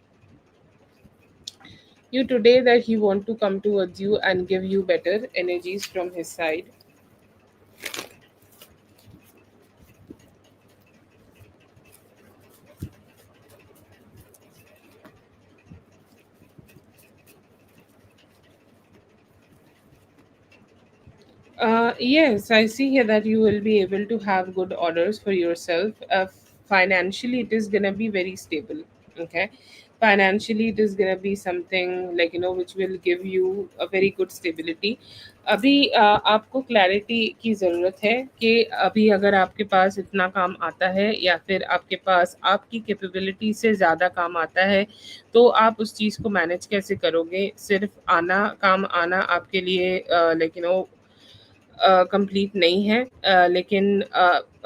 You today that he want to come towards you and give you better energies from his side. Yes, I see here that you will be able to have good orders for yourself. Financially, it is gonna be very stable. Okay, financially, it is gonna be something like which will give you a very good stability. अभी आपको clarity की ज़रूरत है कि अभी अगर आपके पास इतना काम आता है या फिर आपके पास आपकी कैपेबिलिटी से ज़्यादा काम आता है, तो आप उस चीज़ को मैनेज कैसे करोगे? सिर्फ आना काम आना आपके लिए लाइक कंप्लीट नहीं है, लेकिन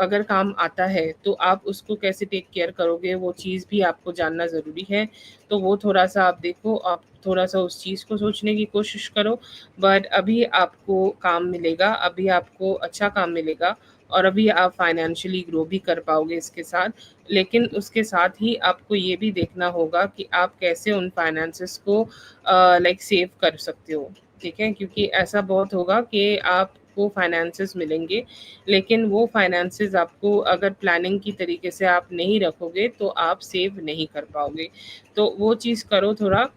अगर काम आता है तो आप उसको कैसे टेक केयर करोगे, वो चीज़ भी आपको जानना ज़रूरी है। तो वो थोड़ा-सा आप देखो, आप थोड़ा-सा उस चीज़ को सोचने की कोशिश करो। बट अभी आपको काम मिलेगा, अभी आपको अच्छा काम मिलेगा और अभी आप फाइनेंशियली ग्रो भी कर पाओगे इसके साथ। लेकिन उसके साथ ही आपको ये भी देखना होगा कि आप कैसे उन फाइनेंसेस को लाइक सेव कर सकते हो, ठीक है? क्योंकि ऐसा बहुत होगा कि आपको फाइनेंसेस मिलेंगे, लेकिन वो फाइनेंसेस आपको अगर प्लानिंग की तरीके से आप नहीं रखोगे, तो आप सेव नहीं कर पाओगे। तो वो चीज़ करो थोड़ा।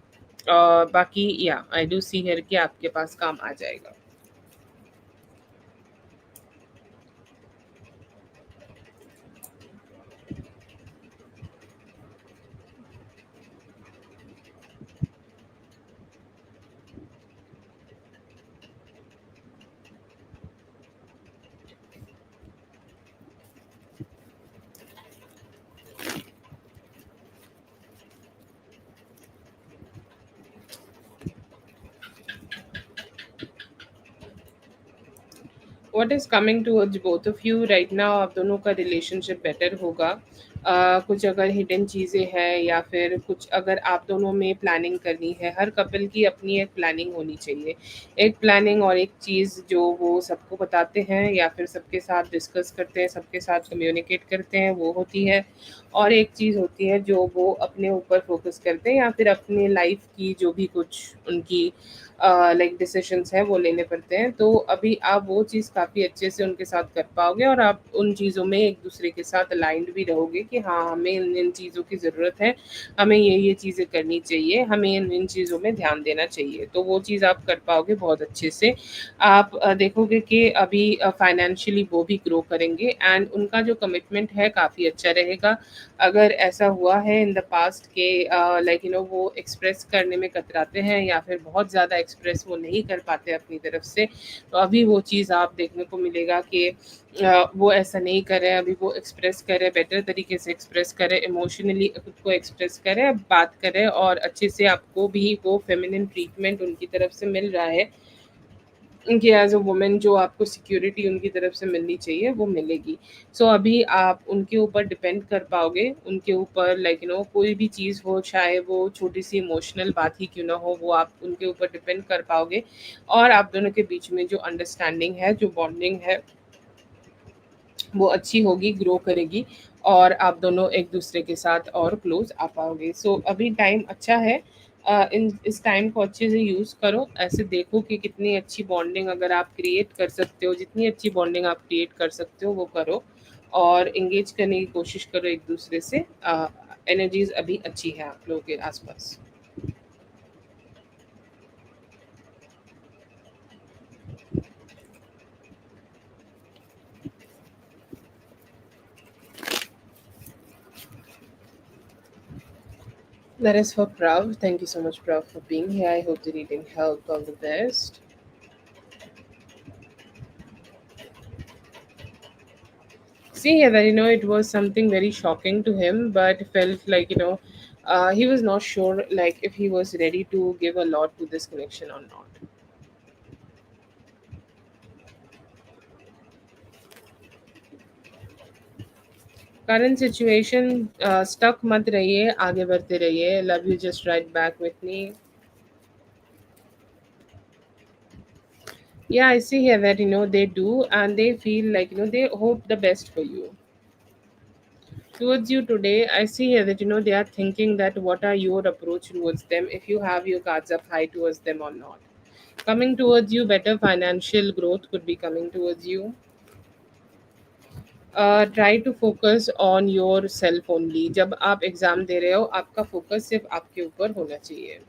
बाकी या आई डू सी हियर कि आपके पास काम आ जाएगा। What is coming towards both of you right now, आप दोनों का रिलेशनशिप बेटर होगा। कुछ अगर हिडन चीज़ें हैं या फिर कुछ अगर आप दोनों में प्लानिंग करनी है, हर कपल की अपनी एक प्लानिंग होनी चाहिए। एक प्लानिंग और एक चीज़ जो वो सबको बताते हैं या फिर सबके साथ डिस्कस करते हैं, सबके साथ कम्युनिकेट करते हैं, वो होती है। और एक चीज़ होती है जो वो अपने ऊपर फोकस करते हैं या फिर अपने लाइफ की जो भी कुछ उनकी लाइक डिसीजंस हैं वो लेने पड़ते हैं। तो अभी आप वो चीज़ काफ़ी अच्छे से उनके साथ कर पाओगे और आप उन चीज़ों में एक दूसरे के साथ अलाइंड भी रहोगे कि हाँ, हमें इन इन चीज़ों की ज़रूरत है, हमें ये चीज़ें करनी चाहिए, हमें इन इन चीज़ों में ध्यान देना चाहिए। तो वो चीज़ आप कर पाओगे बहुत अच्छे से। आप देखोगे कि अभी फाइनेंशियली वो भी ग्रो करेंगे एंड उनका जो कमिटमेंट है काफ़ी अच्छा रहेगा। अगर ऐसा हुआ है इन द पास्ट के लाइक वो एक्सप्रेस करने में कतराते हैं या फिर बहुत ज़्यादा एक्सप्रेस वो नहीं कर पाते अपनी तरफ से, तो अभी वो चीज़ आप देखने को मिलेगा कि वो ऐसा नहीं कर रहे हैं। अभी वो एक्सप्रेस करे, बेटर तरीके से एक्सप्रेस करे, इमोशनली खुद को एक्सप्रेस करे, बात करे और अच्छे से आपको भी वो फेमिनिन ट्रीटमेंट उनकी तरफ से मिल रहा है कि एज़ अ वुमन जो आपको सिक्योरिटी उनकी तरफ से मिलनी चाहिए वो मिलेगी। सो अभी आप उनके ऊपर डिपेंड कर पाओगे, उनके ऊपर लाइक कोई भी चीज़ हो, चाहे वो छोटी-सी इमोशनल बात ही क्यों ना हो, वो आप उनके ऊपर डिपेंड कर पाओगे और आप दोनों के बीच में जो अंडरस्टैंडिंग है, जो बॉन्डिंग है, वो अच्छी होगी, ग्रो करेगी और आप दोनों एक-दूसरे के साथ और क्लोज़ आ पाओगे। सो अभी टाइम अच्छा है। इन इस टाइम को अच्छे से यूज़ करो। ऐसे देखो कि कितनी अच्छी बॉन्डिंग अगर आप क्रिएट कर सकते हो, जितनी अच्छी बॉन्डिंग आप क्रिएट कर सकते हो, वो करो और एंगेज करने की कोशिश करो एक-दूसरे से। एनर्जीज़ अभी अच्छी है आप लोगों के आस-पास। That is for Prav. Thank you so much, Prav, for being here. I hope the reading helped. All the best. See here that it was something very shocking to him, but felt like he was not sure like if he was ready to give a lot to this connection or not. Current situation, stuck mat rahiye, aage बढ़ते रहिए. Love you, just right back with me. Yeah, I see here that they do, and they feel like they hope the best for you. Towards you today, I see here that they are thinking that what are your approach towards them, if you have your cards up high towards them or not. Coming towards you, better financial growth could be coming towards you. Try to focus on yourself only. जब आप exam दे रहे हो, आपका focus सिर्फ आपके ऊपर होना चाहिए.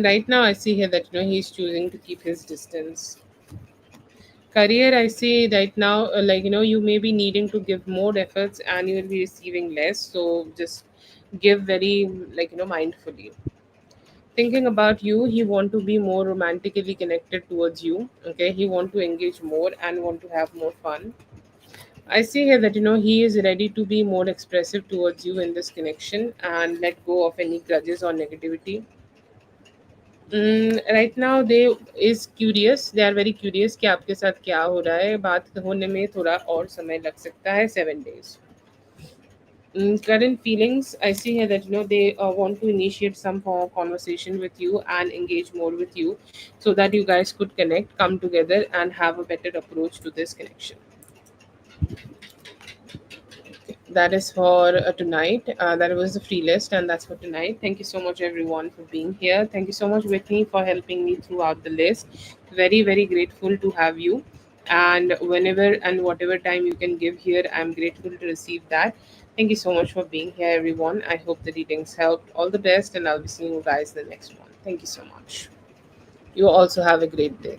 Right now, I see here that he's choosing to keep his distance. Career, I see right now, like you may be needing to give more efforts and you will be receiving less. So just give very like mindfully. Thinking about you, he want to be more romantically connected towards you. Okay, he want to engage more and want to have more fun. I see here that he is ready to be more expressive towards you in this connection and let go of any grudges or negativity. Right now they is curious, they are very curious कि आपके साथ क्या हो रहा है. बात होने में थोड़ा और समय लग सकता है, 7 days. Current feelings, I see here that they want to initiate some form of conversation with you and engage more with you, so that you guys could connect, come together, and have a better approach to this connection. That is for tonight. That was the free list, and that's for tonight. Thank you so much, everyone, for being here. Thank you so much, Whitney, for helping me throughout the list. Very, very grateful to have you. And whenever and whatever time you can give here, I'm grateful to receive that. Thank you so much for being here, everyone. I hope the readings helped. All the best, and I'll be seeing you guys in the next one. Thank you so much. You also have a great day.